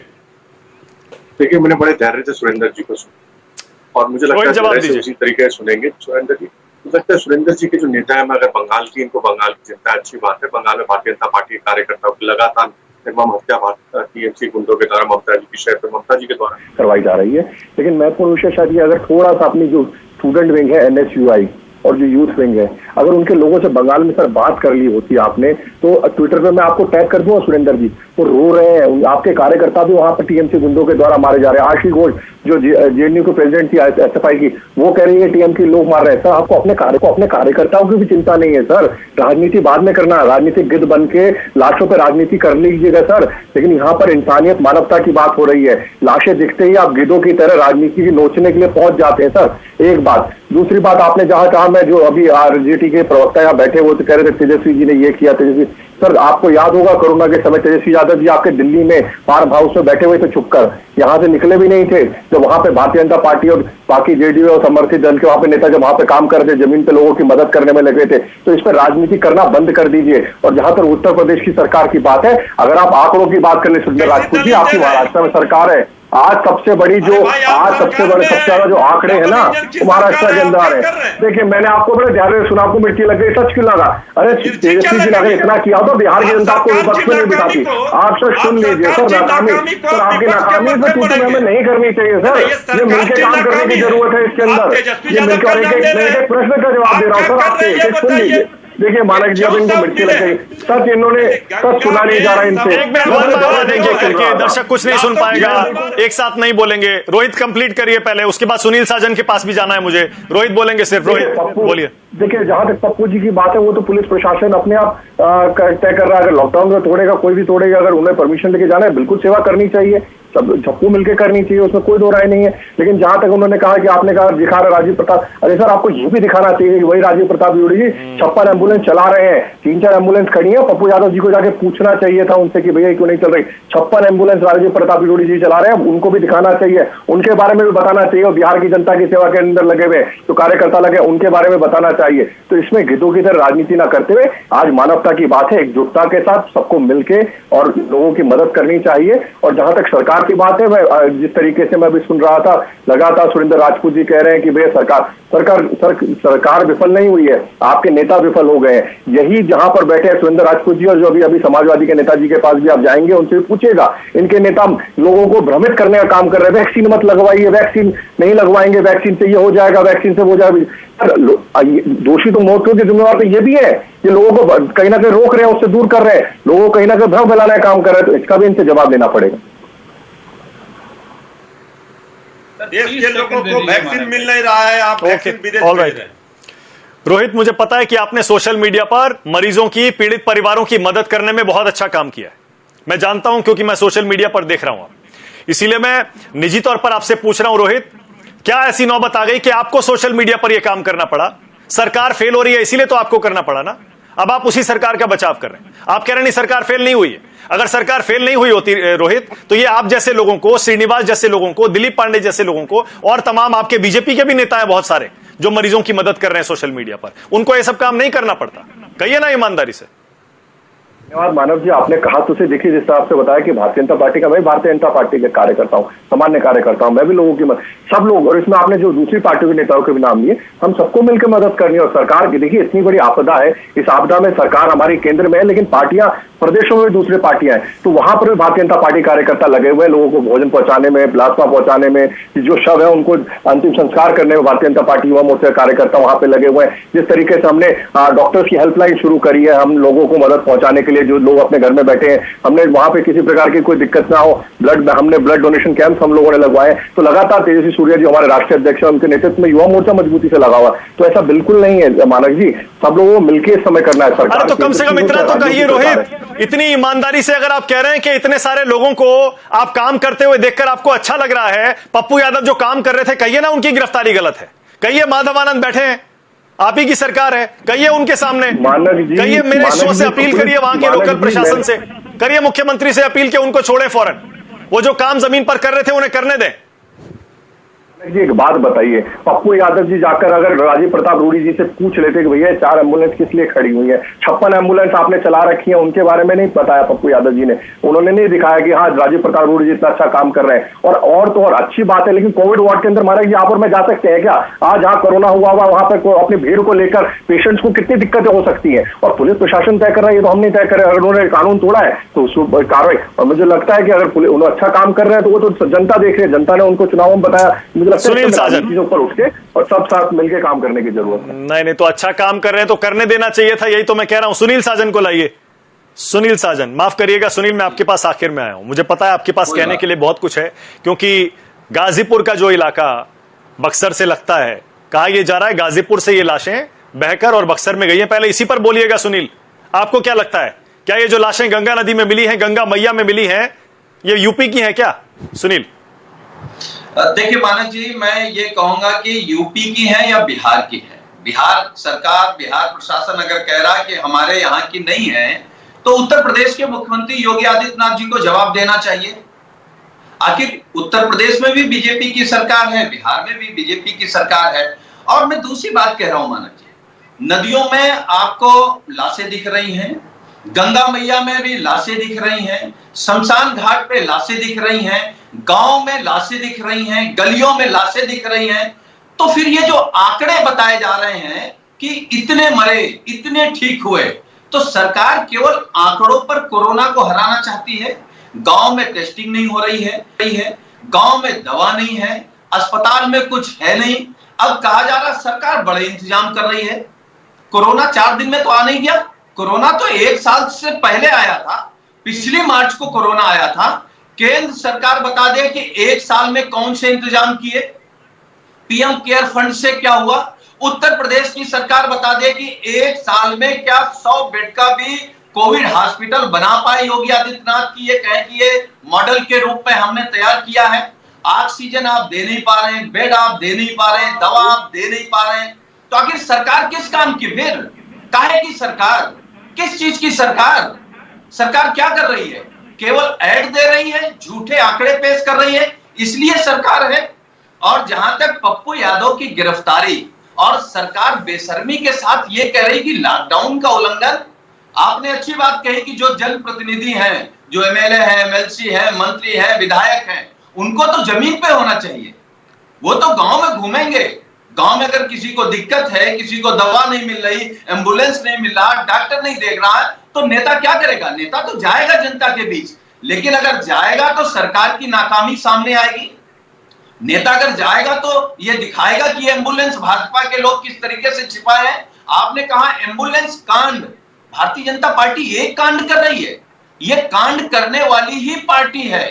I: देखिए, मैंने बड़े धैर्य से सुरेंद्र जी को सुना और मुझे लगता है उसी तरीके से सुनेंगे सुरेंद्र जी। मुझे लगता है सुरेंद्र जी के जो नेता है, अगर बंगाल की, इनको बंगाल की जनता अच्छी बात है। बंगाल में भारतीय जनता पार्टी के कार्यकर्ताओं की लगातार निर्मम हत्या टीएमसी गुंडों के द्वारा, ममता जी की शहर ममता जी के द्वारा
N: करवाई जा रही है। लेकिन महत्वपूर्ण विषय शायद ये, अगर थोड़ा सा अपनी जो स्टूडेंट विंग है NSUI और जो यूथ विंग है, अगर उनके लोगों से बंगाल में सर बात कर ली होती आपने, तो ट्विटर पे मैं आपको टैग कर दूंगा सुरेंद्र जी, वो रो रहे हैं। आपके कार्यकर्ता भी वहां पर टीएमसी गुंडों के द्वारा मारे जा रहे हैं। आशी घोष जो जेएनयू के प्रेसिडेंट थी SFI की, वो कह रही है टीएम के लोग मार रहे हैं। सर आपको अपने कार्यकर्ताओं की भी चिंता नहीं है सर। राजनीति बाद में करना, राजनीतिक गिद्ध बन के लाशों पर राजनीति कर लीजिएगा सर, लेकिन यहाँ पर इंसानियत मानवता की बात हो रही है। लाशें दिखते ही आप गिद्धों की तरह राजनीति की नोचने के लिए पहुंच जाते हैं सर। एक बात। दूसरी बात, आपने जहां कहा, मैं जो अभी RJT के प्रवक्ता यहाँ बैठे हुए तो कह रहे थे तेजस्वी जी ने ये किया, तेजस्वी सर आपको याद होगा कोरोना के समय तेजस्वी यादव जी आपके दिल्ली में फार्म हाउस में बैठे हुए थे छुपकर, यहाँ से निकले भी नहीं थे। जब वहां पे भारतीय जनता पार्टी और बाकी जेडीयू और समर्थित दल के वहां पे नेता जब वहां पे काम कर रहे थे, जमीन पे लोगों की मदद करने में लगे थे, तो इस पर राजनीति करना बंद कर दीजिए। और जहां तक उत्तर प्रदेश की सरकार की बात है, अगर आप आंकड़ों की बात कर ले सुरेंद्र राजपूत जी, आपकी महाराष्ट्र में सरकार है, आज सबसे बड़ी जो सबसे ज्यादा जो आंकड़े हैं ना, महाराष्ट्र के अंदर है। देखिए, मैंने आपको बड़े ध्यान से सुना, आपको मिर्ची लग गई, सच क्यों लगा? अरे तेजस्वी जी ने अगर इतना किया तो बिहार की जनता आपको विपक्ष में नहीं बिताती। आप सर सुन लीजिए सर, नाकामी सर आपकी नाकामी से तू हमें नहीं करनी चाहिए सर। ये मिलकर काम करने की जरूरत है इसके अंदर। ये मिलकर एक प्रश्न का जवाब दे रहा हूँ सर आपसे, सुन लीजिए। देखिए मानक जी, अब इनको मिर्ची लग गई, सच इन्होंने सच सुना नहीं जा रहा इनसे।
A: करके दर्शक कुछ नहीं सुन पाएगा, एक साथ नहीं बोलेंगे। रोहित कंप्लीट करिए पहले, उसके बाद सुनील साजन के पास भी जाना है मुझे। रोहित बोलेंगे सिर्फ, रोहित बोलिए।
N: देखिए, जहां तक पप्पू जी की बात है, वो तो पुलिस प्रशासन अपने आप तय कर रहा है। अगर लॉकडाउन में तोड़ेगा, कोई भी तोड़ेगा, अगर उन्हें परमिशन लेके जाना है, बिल्कुल सेवा करनी चाहिए, सब सबको मिलकर करनी चाहिए, उसमें कोई दो राय नहीं है। लेकिन जहां तक उन्होंने कहा कि आपने कहा दिखा रहा राजीव प्रताप, अरे सर आपको ये भी दिखाना चाहिए कि वही राजीव प्रताप योड़ी जी 56 एम्बुलेंस चला रहे हैं, 3-4 एम्बुलेंस खड़ी है। पप्पू यादव जी को जाके पूछना चाहिए था उनसे कि भैया क्यों नहीं चल रही। 56 एम्बुलेंस राजीव प्रताप योड़ी जी चला रहे हैं, उनको भी दिखाना चाहिए, उनके बारे में भी बताना चाहिए। और बिहार की जनता की सेवा के अंदर लगे हुए जो कार्यकर्ता लगे, उनके बारे में बताना चाहिए। तो इसमें गिद्धों की तरह राजनीति ना करते हुए आज मानवता की बात है, एकजुटता के साथ सबको मिलके और लोगों की मदद करनी चाहिए। और जहां तक सरकार की बात है। मैं जिस तरीके से मैं भी सुन रहा था, लगातार सुरेंद्र राजपूत जी कह रहे हैं कि भैया सरकार विफल नहीं हुई है, आपके नेता विफल हो गए हैं। यही जहां पर बैठे हैं सुरेंद्र राजपूत जी, और जो अभी समाजवादी के नेताजी के पास भी आप जाएंगे, उनसे पूछेगा, इनके नेता लोगों को भ्रमित करने का काम कर रहे हैं। वैक्सीन मत लगवाइए, वैक्सीन नहीं लगवाएंगे, वैक्सीन से ये हो जाएगा, वैक्सीन से वो जाएगा। दोषी तो मौतों के जिम्मेवार तो ये भी है, ये लोगों को कहीं ना कहीं रोक रहे हैं, उससे दूर कर रहे हैं, लोगों को कहीं ना कहीं भ्रम फैलाने का काम कर रहे हैं। तो इसका भी इनसे जवाब देना पड़ेगा।
L: देश के लोगों को वैक्सीन मिल नहीं रहा है, आप वैक्सीन विदेश भेज रहे हैं।
A: रोहित, मुझे पता है कि आपने सोशल मीडिया पर मरीजों की, पीड़ित परिवारों की मदद करने में बहुत अच्छा काम किया है। मैं जानता हूं क्योंकि मैं सोशल मीडिया पर देख रहा हूं। इसीलिए मैं निजी तौर पर आपसे पूछ रहा हूं, रोहित, क्या ऐसी नौबत आ गई कि आपको सोशल मीडिया पर यह काम करना पड़ा? सरकार फेल हो रही है इसीलिए तो आपको करना पड़ा ना। अब आप उसी सरकार का बचाव कर रहे हैं। आप कह रहे हैं नहीं, सरकार फेल नहीं हुई है। अगर सरकार फेल नहीं हुई होती रोहित, तो ये आप जैसे लोगों को, श्रीनिवास जैसे लोगों को, दिलीप पांडे जैसे लोगों को, और तमाम आपके बीजेपी के भी नेता हैं बहुत सारे जो मरीजों की मदद कर रहे हैं सोशल मीडिया पर, उनको ये सब काम नहीं करना पड़ता। कहिए ना ईमानदारी से।
N: धन्यवाद मानव जी, आपने कहा तो से देखिए, जिस तरह से बताया कि भारतीय जनता पार्टी का, मैं भारतीय जनता पार्टी के कार्यकर्ता हूँ, सामान्य कार्यकर्ता हूँ, मैं भी लोगों की मदद, सब लोग, और इसमें आपने जो दूसरी पार्टियों के नेताओं के भी नाम लिए, हम सबको मिलकर मदद करनी है। और सरकार की देखिए इतनी बड़ी आपदा है, इस आपदा में सरकार हमारी केंद्र में है, लेकिन पार्टियां प्रदेशों में भी दूसरी पार्टियां हैं, तो वहां पर भी भारतीय जनता पार्टी कार्यकर्ता लगे हुए हैं, लोगों को भोजन पहुंचाने में, प्लाज्मा पहुंचाने में, जो शव है उनको अंतिम संस्कार करने में भारतीय जनता पार्टी युवा मोर्चा कार्यकर्ता वहां पे लगे हुए हैं। जिस तरीके से हमने डॉक्टर्स की हेल्पलाइन शुरू करी है, हम लोगों को मदद पहुंचाने के लिए, जो लोग अपने घर में बैठे हैं, हमने वहां पे किसी प्रकार की कोई दिक्कत ना हो, हमने ब्लड डोनेशन कैंप हम लोगों ने लगवाए। तो लगातार तेजस्वी सूर्या जी हमारे राष्ट्रीय अध्यक्ष हैं, उनके नेतृत्व में युवा मोर्चा मजबूती से लगा हुआ। तो ऐसा बिल्कुल नहीं है मानक जी, सब लोगों को मिलकर इस समय करना है सरकार।
A: तो कम से कम इतना तो कहिए रोहित, इतनी ईमानदारी से अगर आप कह रहे हैं कि इतने सारे लोगों को आप काम करते हुए देखकर आपको अच्छा लग रहा है, पप्पू यादव जो काम कर रहे थे, कहिए ना उनकी गिरफ्तारी गलत है। कहिए माधव आनंद बैठे हैं, आप ही की सरकार है, कहिए उनके सामने, कहिए मेरे शो से अपील करिए, वहां के लोकल प्रशासन से करिए, मुख्यमंत्री से अपील के उनको छोड़े फौरन, वो जो काम जमीन पर कर रहे थे उन्हें करने दें।
N: जी एक बात बताइए, पप्पू यादव जी जाकर अगर राजीव प्रताप रूडी जी से पूछ लेते कि भैया 4 एम्बुलेंस किस लिए खड़ी हुई है, 56 एम्बुलेंस आपने चला रखी है, उनके बारे में नहीं बताया पप्पू यादव जी ने, उन्होंने नहीं दिखाया कि हाँ राजीव प्रताप रूडी जी इतना अच्छा काम कर रहे हैं। और तो और अच्छी बात है, लेकिन कोविड वार्ड के अंदर मारा यहाँ पर मैं जा सकते हैं क्या? आज जहाँ कोरोना हुआ वहां पर अपनी भीड़ को लेकर पेशेंट्स को कितनी दिक्कतें हो सकती है, और पुलिस प्रशासन तय कर रहा है, ये तो हम नहीं तय कर रहे। अगर उन्होंने कानून तोड़ा है तो उसको कार्रवाई, और मुझे लगता है कि अगर उन्होंने अच्छा काम कर रहे हैं तो वो तो जनता देख रही है, जनता ने उनको चुनाव में बताया। मुझे लगता है चीजों पर उठ के और सब साथ मिलकर काम करने की जरूरत है।
A: नहीं तो अच्छा काम कर रहे हैं तो करने देना चाहिए था, यही तो मैं कह रहा हूं। सुनील साजन को लाइए। सुनील साजन, माफ करिएगा सुनील, मैं आपके पास आखिर में आया हूं, मुझे पता है आपके पास कहने के लिए बहुत कुछ है, क्योंकि गाजीपुर का जो इलाका बक्सर से लगता है, कहा यह जा रहा है गाजीपुर से ये लाशें बहकर और बक्सर में गई हैं। पहले इसी पर बोलिएगा सुनील, आपको क्या लगता है, क्या ये जो लाशें गंगा नदी में मिली हैं, गंगा मैया में मिली हैं, ये यूपी की हैं क्या? सुनील
O: देखिए मानक जी, मैं ये कहूंगा कि यूपी की है या बिहार की है। बिहार सरकार, बिहार प्रशासन अगर कह रहा है कि हमारे यहाँ की नहीं है, तो उत्तर प्रदेश के मुख्यमंत्री योगी आदित्यनाथ जी को जवाब देना चाहिए। आखिर उत्तर प्रदेश में भी बीजेपी की सरकार है, बिहार में भी बीजेपी की सरकार है। और मैं दूसरी बात कह रहा हूं मानक जी, नदियों में आपको लाशें दिख रही हैं, गंगा मैया में भी लाशें दिख रही हैं, शमशान घाट पे लाशें दिख रही हैं, गांव में लाशें दिख रही हैं, गलियों में लाशें दिख रही हैं। तो फिर ये जो आंकड़े बताए जा रहे हैं कि इतने मरे, इतने ठीक हुए, तो सरकार केवल आंकड़ों पर कोरोना को हराना चाहती है। गांव में टेस्टिंग नहीं हो रही है, गांव में दवा नहीं है, अस्पताल में कुछ है नहीं। अब कहा जा रहा है सरकार बड़े इंतजाम कर रही है। कोरोना 4 दिन में तो आ नहीं गया, कोरोना तो 1 साल से पहले आया था, पिछली मार्च को कोरोना आया था। केंद्र सरकार बता दे कि 1 साल में कौन से इंतजाम किए, पीएम केयर फंड से क्या हुआ। उत्तर प्रदेश की सरकार बता दे कि 1 साल में क्या 100 बेड का भी कोविड हॉस्पिटल बना पाए योगी आदित्यनाथ की ये कहे कि ये मॉडल के रूप में हमने तैयार किया है। ऑक्सीजन आप दे नहीं पा रहे हैं, बेड आप दे नहीं पा रहे हैं, दवा आप दे नहीं पा रहे हैं, तो आखिर सरकार किस काम की? फिर काहे की सरकार, किस चीज की सरकार? सरकार क्या कर रही है? केवल ऐड दे रही है, झूठे आंकड़े पेश कर रही है, इसलिए सरकार है। और जहां तक पप्पू यादव की गिरफ्तारी, और सरकार बेशर्मी के साथ ये कह रही कि लॉकडाउन का उल्लंघन, आपने अच्छी बात कही कि जो जनप्रतिनिधि हैं, जो एमएलए है, एमएलसी है, मंत्री है, विधायक हैं, उनको तो जमीन पे होना चाहिए। वो तो गांव में घूमेंगे। गांव में अगर किसी को दिक्कत है, किसी को दवा नहीं मिल रही, एम्बुलेंस नहीं मिल रहा, डॉक्टर नहीं देख रहा है, तो नेता क्या करेगा? नेता तो जाएगा जनता के बीच, लेकिन अगर जाएगा तो सरकार की नाकामी सामने आएगी। नेता अगर जाएगा तो ये दिखाएगा कि एम्बुलेंस भाजपा के लोग किस तरीके से छिपाए हैं। आपने कहा एम्बुलेंस कांड, भारतीय जनता पार्टी एक कांड कर रही है, ये कांड करने वाली ही पार्टी है।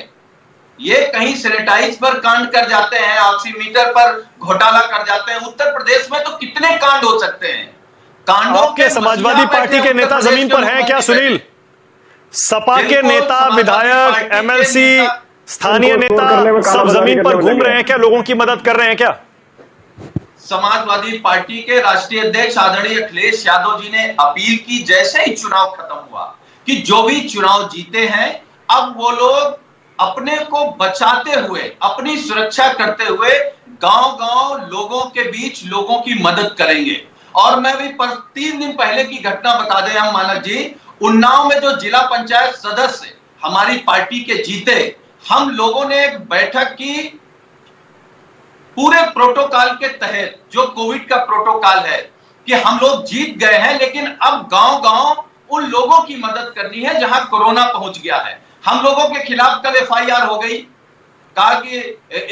O: ये कहीं सैनिटाइज पर कांड कर जाते हैं, ऑक्सीमीटर पर घोटाला कर जाते हैं। उत्तर प्रदेश में तो कितने कांड हो सकते हैं। कांडों
A: आपके समाजवादी पार्टी के नेता जमीन पर हैं क्या सुनील? सपा के नेता, विधायक, एमएलसी, स्थानीय नेता सब जमीन पर घूम रहे हैं क्या? लोगों की मदद कर रहे हैं क्या?
O: समाजवादी पार्टी के राष्ट्रीय अध्यक्ष आदरणीय अखिलेश यादव जी ने अपील की जैसे ही चुनाव खत्म हुआ कि जो भी चुनाव जीते हैं अब वो लोग अपने को बचाते हुए, अपनी सुरक्षा करते हुए गांव-गांव लोगों के बीच लोगों की मदद करेंगे। और मैं भी 3 दिन पहले की घटना बता दें हम मानक जी, उन्नाव में जो जिला पंचायत सदस्य हमारी पार्टी के जीते, हम लोगों ने एक बैठक की पूरे प्रोटोकॉल के तहत, जो कोविड का प्रोटोकॉल है कि हम लोग जीत गए हैं, लेकिन अब गांव-गांव उन लोगों की मदद करनी है जहां कोरोना पहुंच गया है। हम लोगों के खिलाफ कल एफआईआर हो गई, कहा कि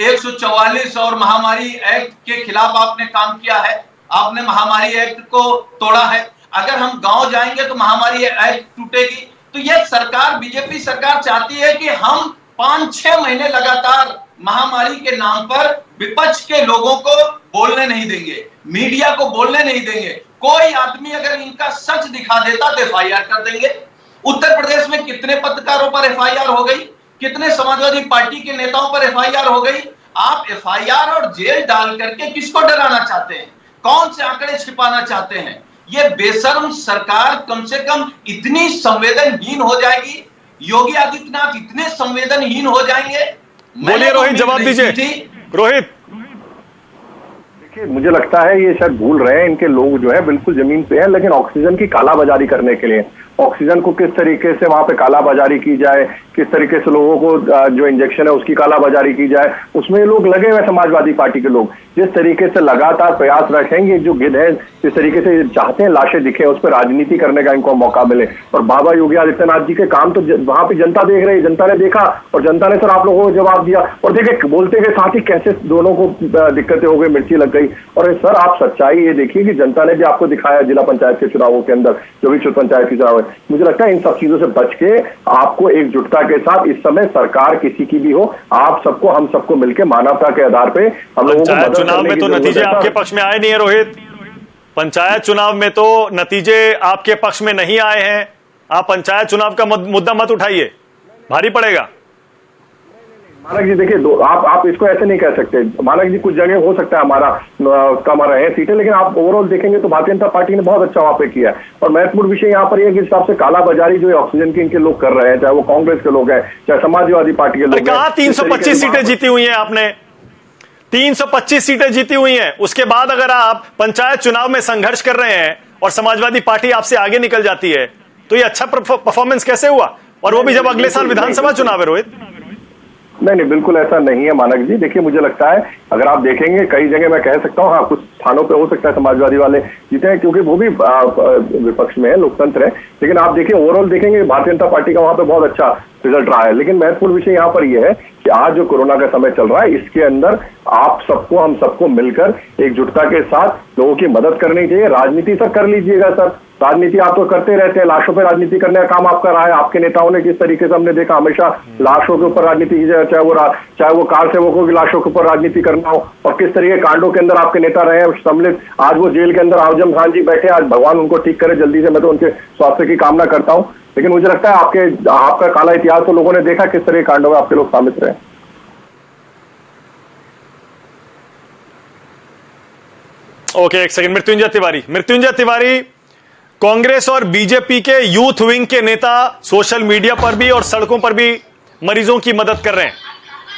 O: 144 और महामारी एक्ट के खिलाफ आपने काम किया है, आपने महामारी एक्ट को तोड़ा है। अगर हम गांव जाएंगे तो महामारी एक्ट टूटेगी। तो यह सरकार, बीजेपी सरकार चाहती है कि हम 5-6 महीने लगातार महामारी के नाम पर विपक्ष के लोगों को बोलने नहीं देंगे, मीडिया को बोलने नहीं देंगे। कोई आदमी अगर इनका सच दिखा देता तो एफआईआर कर देंगे। उत्तर प्रदेश में कितने पत्रकारों पर एफआईआर हो गई, कितने समाजवादी पार्टी के नेताओं पर एफआईआर हो गई। आप एफआईआर और जेल डाल करके किसको डराना चाहते हैं? कौन से आंकड़े छिपाना चाहते हैं? ये बेशर्म सरकार कम से कम इतनी संवेदनहीन हो जाएगी, योगी आदित्यनाथ इतने संवेदनहीन हो जाएंगे।
A: बोलिए रोहित, जवाब दीजिए। रोहित,
N: देखिए मुझे लगता है ये शायद भूल रहे हैं, इनके लोग जो है बिल्कुल जमीन पे हैं, लेकिन ऑक्सीजन की कालाबाजारी करने के लिए, ऑक्सीजन को किस तरीके से वहां पे कालाबाजारी की जाए, किस तरीके से लोगों को जो इंजेक्शन है उसकी कालाबाजारी की जाए, उसमें ये लोग लगे हुए समाजवादी पार्टी के लोग। जिस तरीके से लगातार प्रयास रखेंगे, जो गिद्ध है जिस तरीके से चाहते हैं लाशें दिखे, उस पर राजनीति करने का इनको मौका मिले। और बाबा योगी आदित्यनाथ जी के काम तो वहां पे जनता देख रही है, जनता ने देखा और जनता ने सर आप लोगों को जवाब दिया। और देखिए बोलते के साथ ही कैसे दोनों को दिक्कतें हो गई, मिर्ची लग गई। और सर आप सच्चाई ये देखिए कि जनता ने भी आपको दिखाया जिला पंचायत के चुनावों के अंदर, जो भी पंचायत के चुनाव है। मुझे लगता है इन सब चीजों से बच के आपको एकजुटता के साथ, इस समय सरकार किसी की भी हो, आप सबको, हम सबको मिलकर मानवता के आधार पे हम लोगों को मदद
A: चुनाव में तो नतीजे आपके पक्ष में आए नहीं है रोहित। पंचायत चुनाव में तो नतीजे आपके पक्ष में नहीं आए हैं। आप पंचायत चुनाव का मुद्दा मत उठाइए, भारी पड़ेगा।
N: मानक जी देखिए, आप इसको ऐसे नहीं कह सकते। मानक जी कुछ जगह हो सकता है हमारा कम रहे सीटें, लेकिन आप ओवरऑल देखेंगे तो भारतीय जनता पार्टी ने बहुत अच्छा वहां पे किया है। और महत्वपूर्ण विषय यहाँ पर यह कि हिसाब से कालाबाजारी जो ऑक्सीजन की इनके लोग कर रहे हैं, चाहे वो कांग्रेस के लोग हैं, चाहे समाजवादी पार्टी के लोग।
A: कहा 325 सीटें जीती हुई हैं आपने, 325 सीटें जीती हुई हैं। उसके बाद अगर आप पंचायत चुनाव में संघर्ष कर रहे हैं और समाजवादी पार्टी आपसे आगे निकल जाती है, तो ये अच्छा परफॉर्मेंस कैसे हुआ? और वो भी जब अगले साल विधानसभा चुनाव है रोहित।
N: नहीं, बिल्कुल ऐसा नहीं है मानक जी। देखिए मुझे लगता है अगर आप देखेंगे कई जगह मैं कह सकता हूँ, हाँ कुछ स्थानों पे हो सकता है समाजवादी वाले जीते हैं क्योंकि वो भी विपक्ष में है, लोकतंत्र है। लेकिन आप देखिए ओवरऑल देखेंगे भारतीय जनता पार्टी का वहां पे बहुत अच्छा रिजल्ट रहा है। लेकिन महत्वपूर्ण विषय यहाँ पर यह है कि आज जो कोरोना का समय चल रहा है, इसके अंदर आप सबको, हम सबको मिलकर एकजुटता के साथ लोगों की मदद करनी चाहिए। राजनीति सर कर लीजिएगा सर, राजनीति आप तो करते रहते हैं, लाशों पे राजनीति करने का काम आपका रहा है। आपके नेताओं ने किस तरीके से हमने देखा हमेशा लाशों के ऊपर राजनीति की जाए, चाहे वो कार सेवकों की लाशों के ऊपर राजनीति करना हो, और किस तरीके कांडों के अंदर आपके नेता रहे सम्मिलित। आज वो जेल के अंदर आजम खान जी बैठे, आज भगवान उनको ठीक करे जल्दी से, मैं तो उनके स्वास्थ्य की कामना करता हूँ। लेकिन मुझे लगता है आपका काला इतिहास तो लोगों ने देखा किस तरह के कांडों में आपके लोग शामिल रहे।
A: ओके, एक सेकंड। मृत्युंजय तिवारी कांग्रेस और बीजेपी के यूथ विंग के नेता सोशल मीडिया पर भी और सड़कों पर भी मरीजों की मदद कर रहे हैं,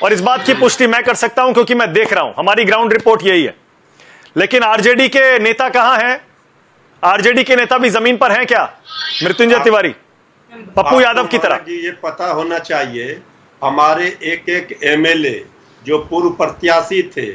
A: और इस बात की पुष्टि मैं कर सकता हूं क्योंकि मैं देख रहा हूं, हमारी ग्राउंड रिपोर्ट यही है। लेकिन आरजेडी के नेता कहां हैं? आरजेडी के नेता भी जमीन पर हैं क्या, मृत्युंजय तिवारी, पप्पू यादव की तरह?
L: जी, ये पता होना चाहिए हमारे एक एक एमएलए जो पूर्व प्रत्याशी थे,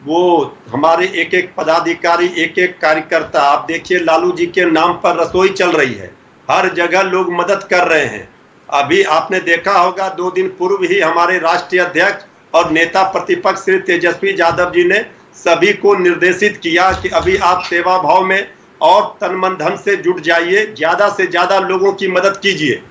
L: वो हमारे एक एक पदाधिकारी, एक एक कार्यकर्ता, आप देखिए लालू जी के नाम पर रसोई चल रही है, हर जगह लोग मदद कर रहे हैं। अभी आपने देखा होगा 2 दिन पूर्व ही हमारे राष्ट्रीय अध्यक्ष और नेता प्रतिपक्ष श्री तेजस्वी यादव जी ने सभी को निर्देशित किया कि अभी आप सेवा भाव में और तन मन धन से जुट जाइए, ज्यादा से ज्यादा लोगों की मदद कीजिए।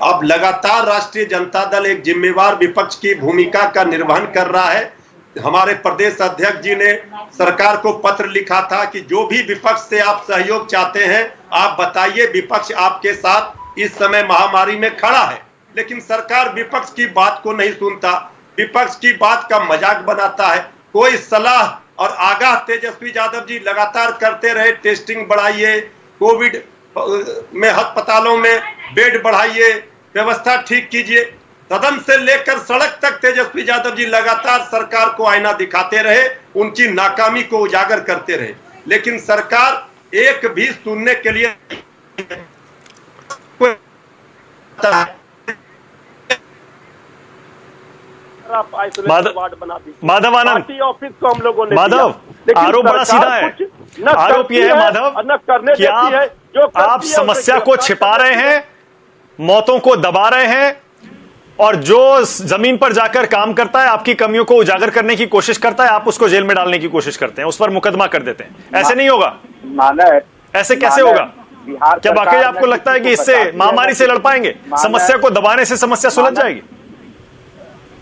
L: अब लगातार राष्ट्रीय जनता दल एक जिम्मेवार विपक्ष की भूमिका का निर्वहन कर रहा है। हमारे प्रदेश अध्यक्ष जी ने सरकार को पत्र लिखा था कि जो भी विपक्ष से आप सहयोग चाहते हैं आप बताइए, विपक्ष आपके साथ इस समय महामारी में खड़ा है। लेकिन सरकार विपक्ष की बात को नहीं सुनता, विपक्ष की बात का मजाक बनाता है। कोई सलाह और आगाह तेजस्वी यादव जी लगातार करते रहे, टेस्टिंग बढ़ाइए, कोविड में अस्पतालों में बेड बढ़ाइए, व्यवस्था ठीक कीजिए। सदन से लेकर सड़क तक तेजस्वी यादव जी लगातार सरकार को आईना दिखाते रहे, उनकी नाकामी को उजागर करते रहे, लेकिन सरकार एक भी सुनने के लिए
A: माधव आनंद,
P: ऑफिस को हम लोगों ने
A: माधव, आरोप बड़ा सीधा है। आरोप यह है माधव कि आप समस्या को छिपा रहे हैं, मौतों को दबा रहे हैं, और जो जमीन पर जाकर काम करता है, आपकी कमियों को उजागर करने की कोशिश करता है, आप उसको जेल में डालने की कोशिश करते हैं, उस पर मुकदमा कर देते हैं। ऐसे नहीं होगा, ऐसे कैसे होगा? क्या वाकई आपको लगता है कि इससे महामारी से लड़ पाएंगे? समस्या को दबाने से समस्या सुलझ जाएगी?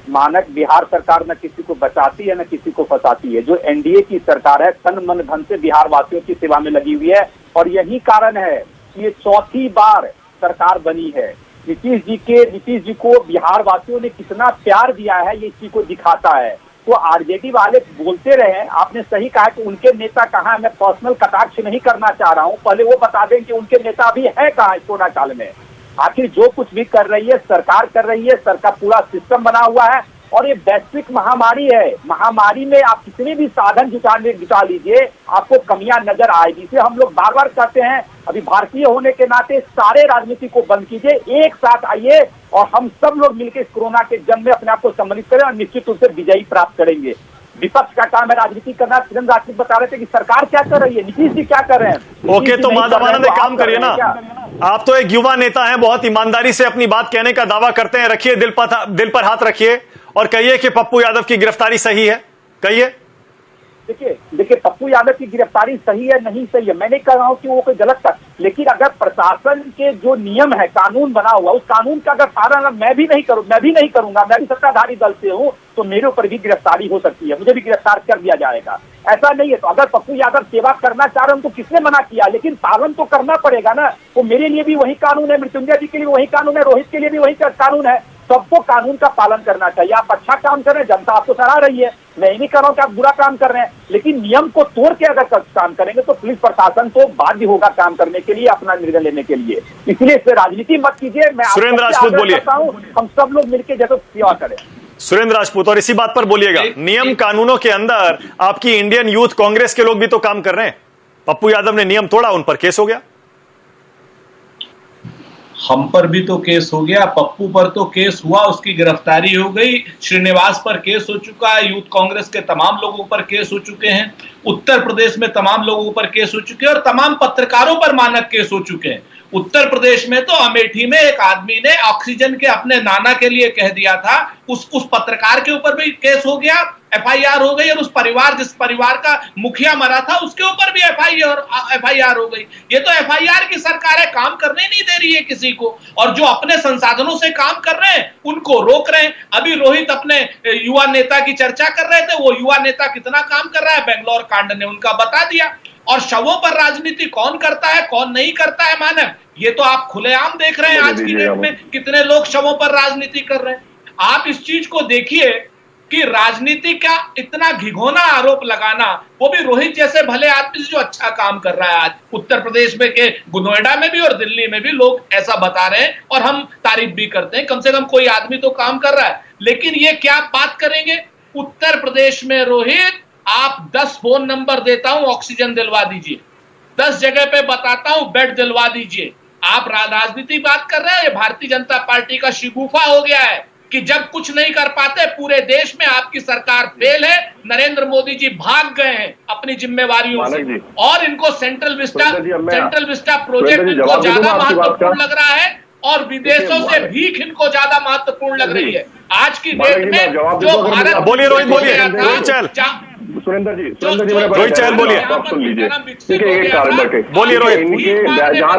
K: मानक, बिहार सरकार न किसी को बचाती है न किसी को फंसाती है। जो एनडीए की सरकार है तन मन धन से बिहार वासियों की सेवा में लगी हुई है, और यही कारण है कि ये 4थी बार सरकार बनी है। नीतीश जी को बिहार वासियों ने कितना प्यार दिया है, ये इसी को दिखाता है। तो आरजेडी वाले बोलते रहे, आपने सही कहा कि उनके नेता कहाँ है। मैं पर्सनल कटाक्ष नहीं करना चाह रहा हूँ, पहले वो बता दें कि उनके नेता अभी है कहाँ इस कोरोना काल में। आखिर जो कुछ भी कर रही है सरकार कर रही है, सरकार पूरा सिस्टम बना हुआ है, और ये वैश्विक महामारी है। महामारी में आप कितने भी साधन जुटा लीजिए, आपको कमियां नजर आएगी। इसे हम लोग बार बार कहते हैं, अभी भारतीय होने के नाते सारे राजनीति को बंद कीजिए, एक साथ आइए और हम सब लोग मिलकर इस कोरोना के जंग में अपने आप को सम्मिलित करें और निश्चित रूप से विजयी प्राप्त करेंगे। विपक्ष का काम है राजनीति करना। किरण राजनीति बता रहे थे कि सरकार क्या कर रही है, नीतीश जी क्या कर रहे हैं।
A: ओके, तो माधव आनंद एक काम करिए ना, आप तो एक युवा नेता हैं, बहुत ईमानदारी से अपनी बात कहने का दावा करते हैं, रखिए दिल पर हाथ रखिए और कहिए कि पप्पू यादव की गिरफ्तारी सही है, कहिए।
K: देखिए पप्पू यादव की गिरफ्तारी सही है नहीं सही है, मैं नहीं कह रहा हूं कि वो कोई गलत कर, लेकिन अगर प्रशासन के जो नियम है, कानून बना हुआ, उस कानून का अगर पालन मैं भी नहीं करूंगा, मैं भी सत्ताधारी दल से हूं, तो मेरे ऊपर भी गिरफ्तारी हो सकती है, मुझे भी गिरफ्तार कर दिया जाएगा। ऐसा नहीं है। तो अगर पप्पू यादव सेवा करना चाह रहे हैं, उनको किसने मना किया, लेकिन पालन तो करना पड़ेगा ना। तो मेरे लिए भी वही कानून है, मृत्युंजय जी के लिए वही कानून है, रोहित के लिए भी वही कानून है। सबको कानून का पालन करना चाहिए। आप अच्छा काम कर रहे हैं, जनता आपको सराह रही है, मैं नहीं कह रहा हूं कि आप बुरा काम कर रहे हैं, लेकिन नियम को तोड़ के अगर काम करेंगे तो पुलिस प्रशासन तो बाध्य होगा काम करने के लिए, अपना निर्णय लेने के लिए। इसलिए इससे राजनीति मत कीजिए। मैं
A: सुरेंद्र राजपूत बोलिए,
K: हम सब लोग मिलकर जैसे सेवा करें।
A: सुरेंद्र राजपूत, और इसी बात पर बोलिएगा, नियम कानूनों के अंदर आपकी इंडियन यूथ कांग्रेस के लोग भी तो काम कर रहे हैं। पप्पू यादव ने नियम तोड़ा, उन पर केस हो गया।
M: हम पर भी तो केस हो गया, पप्पू पर तो केस हुआ, उसकी गिरफ्तारी हो गई, श्रीनिवास पर केस हो चुका है, यूथ कांग्रेस के तमाम लोगों पर केस हो चुके हैं, उत्तर प्रदेश में तमाम लोगों पर केस हो चुके हैं और तमाम पत्रकारों पर मानक केस हो चुके हैं। उत्तर प्रदेश में तो अमेठी में एक आदमी ने ऑक्सीजन के अपने नाना के लिए कह दिया था, उस पत्रकार के ऊपर भी केस हो गया, एफआईआर हो गई, और उस परिवार, जिस परिवार का मुखिया मरा था, उसके ऊपर भी एफआईआर हो गई। ये तो एफआईआर की सरकार है, काम करने नहीं दे रही है किसी को, और जो अपने संसाधनों से काम कर रहे हैं उनको रोक रहे हैं। अभी रोहित अपने युवा नेता की चर्चा कर रहे थे, वो युवा नेता कितना काम कर रहा है, बेंगलोर कांड ने उनका बता दिया। और शवों पर राजनीति कौन करता है कौन नहीं करता है मानव, ये तो आप खुलेआम देख रहे हैं। आज की डेट में कितने लोग शवों पर राजनीति कर रहे हैं। आप इस चीज को देखिए कि राजनीति का इतना घिघोना आरोप लगाना, वो भी रोहित जैसे भले आदमी से जो अच्छा काम कर रहा है। आज उत्तर प्रदेश में के नोएडा में भी और दिल्ली में भी लोग ऐसा बता रहे हैं और हम तारीफ भी करते हैं, कम से कम कोई आदमी तो काम कर रहा है। लेकिन ये क्या बात करेंगे, उत्तर प्रदेश में रोहित, आप 10 फोन नंबर देता हूं, ऑक्सीजन दिलवा दीजिए, 10 जगह पे बताता हूं, बेड दिलवा दीजिए। आप राजनीति बात कर रहे हैं, ये भारतीय जनता पार्टी का शिगुफा हो गया है कि जब कुछ नहीं कर पाते, पूरे देश में आपकी सरकार फेल है, नरेंद्र मोदी जी भाग गए हैं अपनी जिम्मेवारियों से, और इनको सेंट्रल विस्टा प्रोजेक्ट इनको ज्यादा महत्वपूर्ण लग रहा है और विदेशों से भीख इनको ज्यादा महत्वपूर्ण लग रही है। आज की डेट में जो भारत,
A: बोलिए रोहित, बोलिए
N: सुरेंद्र जी मेरे
A: रोहित चहल बोलिए,
N: सुन लीजिए। देखिए एक कारण बैठे,
A: बोलिए रोहित।
N: जहाँ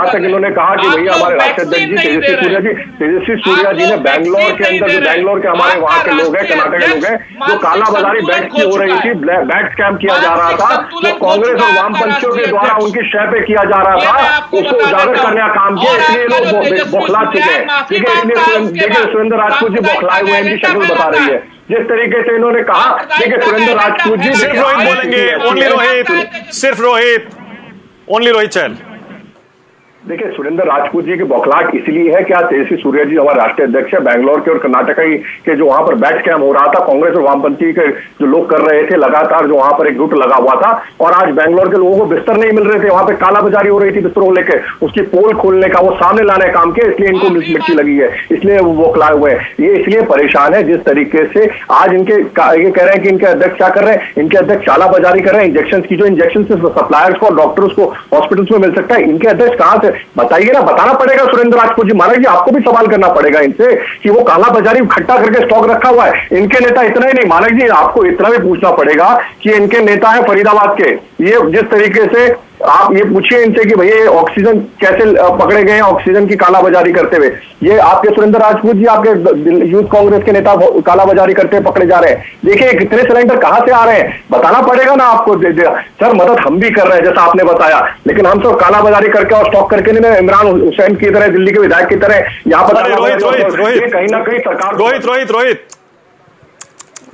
N: तक इन्होंने कहा कि भैया हमारे राष्ट्रीय अध्यक्ष जी तेजस्वी सूर्या जी ने बैंगलोर के अंदर, जो बैंगलोर के हमारे वहाँ के लोग हैं, कर्नाटक के लोग हैं, जो कालाबाजारी बैंक की हो रही थी, बैंक स्कैम किया जा रहा था, जो कांग्रेस और वामपंथियों के द्वारा उनकी शय पे किया जा रहा था, उसको उजागर करने का काम किया। इसलिए लोग बौखला चुके हैं। देखिए सुरेंद्र राजपूत जी बौखलाए हुए इनकी शक्ल बता रही है। जिस तरीके से इन्होंने कहा, देखिए सुरेंद्र राजपूत जी
A: सिर्फ रोहित बोलेंगे, ओनली रोहित, सिर्फ रोहित, ओनली रोहित चहल।
N: देखिए सुरेंद्र राजपूत जी की बौखलाहट इसलिए है कि आज तेजस्वी सूर्या जी हमारे राष्ट्रीय अध्यक्ष है, बैंगलोर के और कर्नाटक के जो वहां पर बैट स्कैम हो रहा था, कांग्रेस और वामपंथी के जो लोग कर रहे थे लगातार, जो वहां पर एक गुट लगा हुआ था, और आज बैंगलोर के लोगों को बिस्तर नहीं मिल रहे थे, वहां पर कालाबाजारी हो रही थी बिस्तरों को लेकर, उसकी पोल खोलने का, वो सामने लाने का काम किया, इसलिए इनको मिर्ची लगी है, इसलिए वो बौखलाए हुए हैं। ये इसलिए परेशान है जिस तरीके से आज इनके ये कह रहे हैं कि इनके अध्यक्ष क्या कर रहे हैं, इनके अध्यक्ष कालाबाजारी कर रहे हैं इंजेक्शन की, जो इंजेक्शन सप्लायर्स को, डॉक्टर्स को हॉस्पिटल्स में मिल सकता है, इनके अध्यक्ष कहां से बताइए ना, बताना पड़ेगा सुरेंद्र राजपूत जी। महाराज जी आपको भी सवाल करना पड़ेगा इनसे कि वो काला बाजारी इकट्ठा करके स्टॉक रखा हुआ है। इनके नेता इतना ही नहीं, महाराज जी आपको इतना भी पूछना पड़ेगा कि इनके नेता है फरीदाबाद के, ये जिस तरीके से आप ये पूछिए इनसे कि भैया ऑक्सीजन कैसे पकड़े गए हैं, ऑक्सीजन की कालाबाजारी करते हुए, ये आपके सुरेंद्र राजपूत जी आपके यूथ कांग्रेस के नेता कालाबाजारी करते हुए पकड़े जा रहे हैं। देखिए कितने सिलेंडर कहां से आ रहे हैं, बताना पड़ेगा ना आपको। सर मदद हम भी कर रहे हैं जैसा आपने बताया, लेकिन हम सब कालाबाजारी करके और स्टॉक करके नहीं, इमरान हुसैन की तरह, दिल्ली के विधायक की तरह यहाँ पर कहीं ना कहीं सरकार।
A: रोहित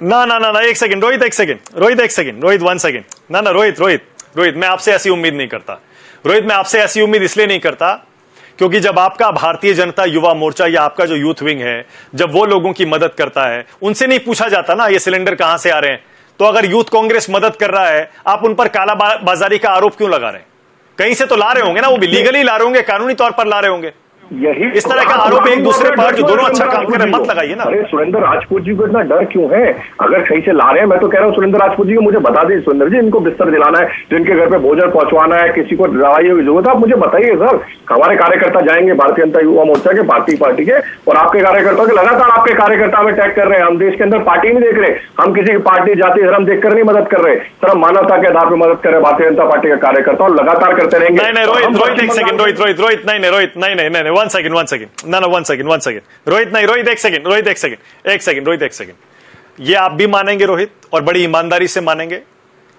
A: ना एक सेकंड रोहित 1 सेकंड ना रोहित मैं आपसे ऐसी उम्मीद नहीं करता। रोहित मैं आपसे ऐसी उम्मीद इसलिए नहीं करता क्योंकि जब आपका भारतीय जनता युवा मोर्चा या आपका जो यूथ विंग है, जब वो लोगों की मदद करता है, उनसे नहीं पूछा जाता ना ये सिलेंडर कहां से आ रहे हैं। तो अगर यूथ कांग्रेस मदद कर रहा है, आप उन पर काला बाजारी का आरोप क्यों लगा रहे हैं? कहीं से तो ला रहे होंगे ना, वो भी लीगली ला रहे होंगे, कानूनी तौर पर ला रहे होंगे।
N: यही
A: इस तरह का आरोप एक दूसरे पर जो दोनों अच्छा काम कर रहे हैं मत लगाइए ना।
N: अरे सुरेंद्र राजपूत जी को इतना डर क्यों है? अगर सही से ला रहे हैं, मैं तो कह रहा हूँ सुरेंद्र राजपूत जी को मुझे बता दीजिए, सुरेंद्र जी इनको बिस्तर दिलाना है, जिनके घर पे भोजन पहुंचवाना है, किसी को दवाइयों की जरूरत है, आप मुझे बताइए सर। हमारे कार्यकर्ता जाएंगे भारतीय जनता युवा मोर्चा के, भारतीय पार्टी के, और आपके कार्यकर्ताओं के लगातार आपके कार्यकर्ता हमें टैग कर रहे हैं। हम देश के अंदर पार्टी नहीं देख रहे, हम किसी की पार्टी जाति धर्म देखकर नहीं मदद कर रहे, सर हम मानवता के आधार पर मदद कर रहे हैं भारतीय जनता पार्टी के कार्यकर्ता, और लगातार करते रहेंगे।
A: नहीं रोहित एक सेकंड, रोहित नहीं 1 सेकंड ना 1 सेकंड रोहित नहीं, रोहित एक सेकंड। ये आप भी मानेंगे रोहित, और बड़ी ईमानदारी से मानेंगे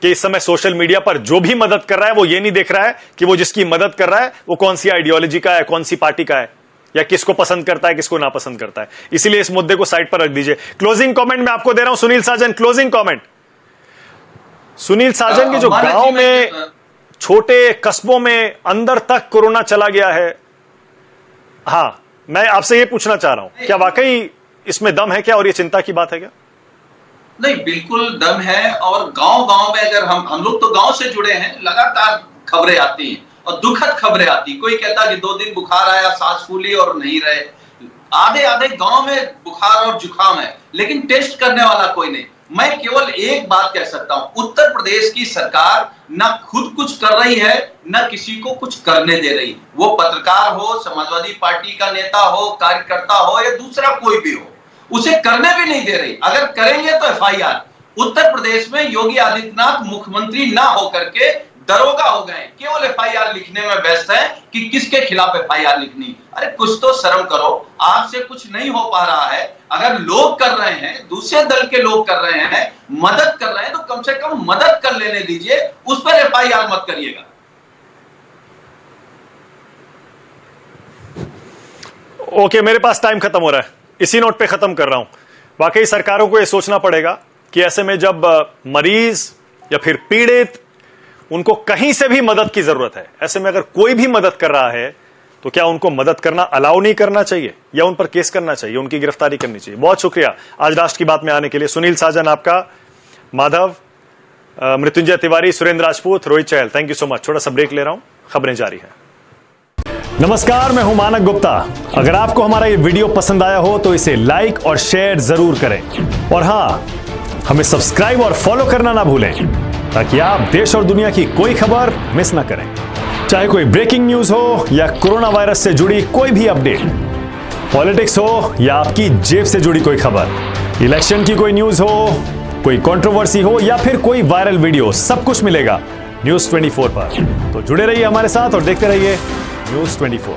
A: कि इस समय सोशल मीडिया पर जो भी मदद कर रहा है वो ये नहीं देख रहा है कि वो जिसकी मदद कर रहा है वो कौन सी आइडियोलॉजी का है, कौन सी पार्टी का है, या किसको पसंद करता है, किसको नापसंद करता है। इसीलिए इस मुद्दे को साइड पर रख दीजिए। क्लोजिंग कमेंट मैं आपको दे रहा हूं, सुनील साजन, क्लोजिंग कमेंट। सुनील साजन के जो गांव में, छोटे कस्बों में अंदर तक कोरोना चला गया है, हाँ मैं आपसे ये पूछना चाह रहा हूं, क्या वाकई इसमें दम है क्या, और ये चिंता की बात है क्या?
O: नहीं, बिल्कुल दम है। और गांव में अगर हम लोग तो गांव से जुड़े हैं, लगातार खबरें आती हैं और दुखद खबरें आती। कोई कहता कि 2 दिन बुखार आया, सांस फूली और नहीं रहे। आधे गांव में बुखार और जुकाम है, लेकिन टेस्ट करने वाला कोई नहीं। मैं केवल एक बात कह सकता हूं, उत्तर प्रदेश की सरकार ना खुद कुछ कर रही है, ना किसी को कुछ करने दे रही। वो पत्रकार हो, समाजवादी पार्टी का नेता हो, कार्यकर्ता हो, या दूसरा कोई भी हो, उसे करने भी नहीं दे रही। अगर करेंगे तो एफआईआर। उत्तर प्रदेश में योगी आदित्यनाथ मुख्यमंत्री ना होकर के दरोगा हो गए, केवल एफआईआर लिखने में व्यस्त है कि किसके खिलाफ एफआईआर लिखनी। अरे कुछ तो शर्म करो, आपसे कुछ नहीं हो पा रहा है। अगर लोग कर रहे हैं, दूसरे दल के लोग कर रहे हैं, मदद कर रहे हैं, तो कम से कम मदद कर लेने दीजिए, उस पर एफआईआर मत करिएगा।
A: ओके, मेरे पास टाइम खत्म हो रहा है, इसी नोट पे खत्म कर रहा हूं। वाकई सरकारों को यह सोचना पड़ेगा कि ऐसे में जब मरीज या फिर पीड़ित, उनको कहीं से भी मदद की जरूरत है, ऐसे में अगर कोई भी मदद कर रहा है तो क्या उनको मदद करना अलाउ नहीं करना चाहिए, या उन पर केस करना चाहिए, उनकी गिरफ्तारी करनी चाहिए? बहुत शुक्रिया आज राष्ट्र की बात में आने के लिए। सुनील साजन आपका, माधव मृत्युंजय तिवारी, सुरेंद्र राजपूत, रोहित चहल, थैंक यू सो मच। छोटा सा ब्रेक ले रहा हूं, खबरें जारी है। नमस्कार, मैं हूं मानक गुप्ता। अगर आपको हमारा ये वीडियो पसंद आया हो तो इसे लाइक और शेयर जरूर करें, और हाँ, हमें सब्सक्राइब और फॉलो करना ना भूलें ताकि आप देश और दुनिया की कोई खबर मिस ना करें। चाहे कोई ब्रेकिंग न्यूज हो या कोरोना वायरस से जुड़ी कोई भी अपडेट, पॉलिटिक्स हो या आपकी जेब से जुड़ी कोई खबर, इलेक्शन की कोई न्यूज हो, कोई कंट्रोवर्सी हो या फिर कोई वायरल वीडियो, सब कुछ मिलेगा न्यूज़ 24 पर। तो जुड़े रहिए हमारे साथ और देखते रहिए न्यूज़ 24।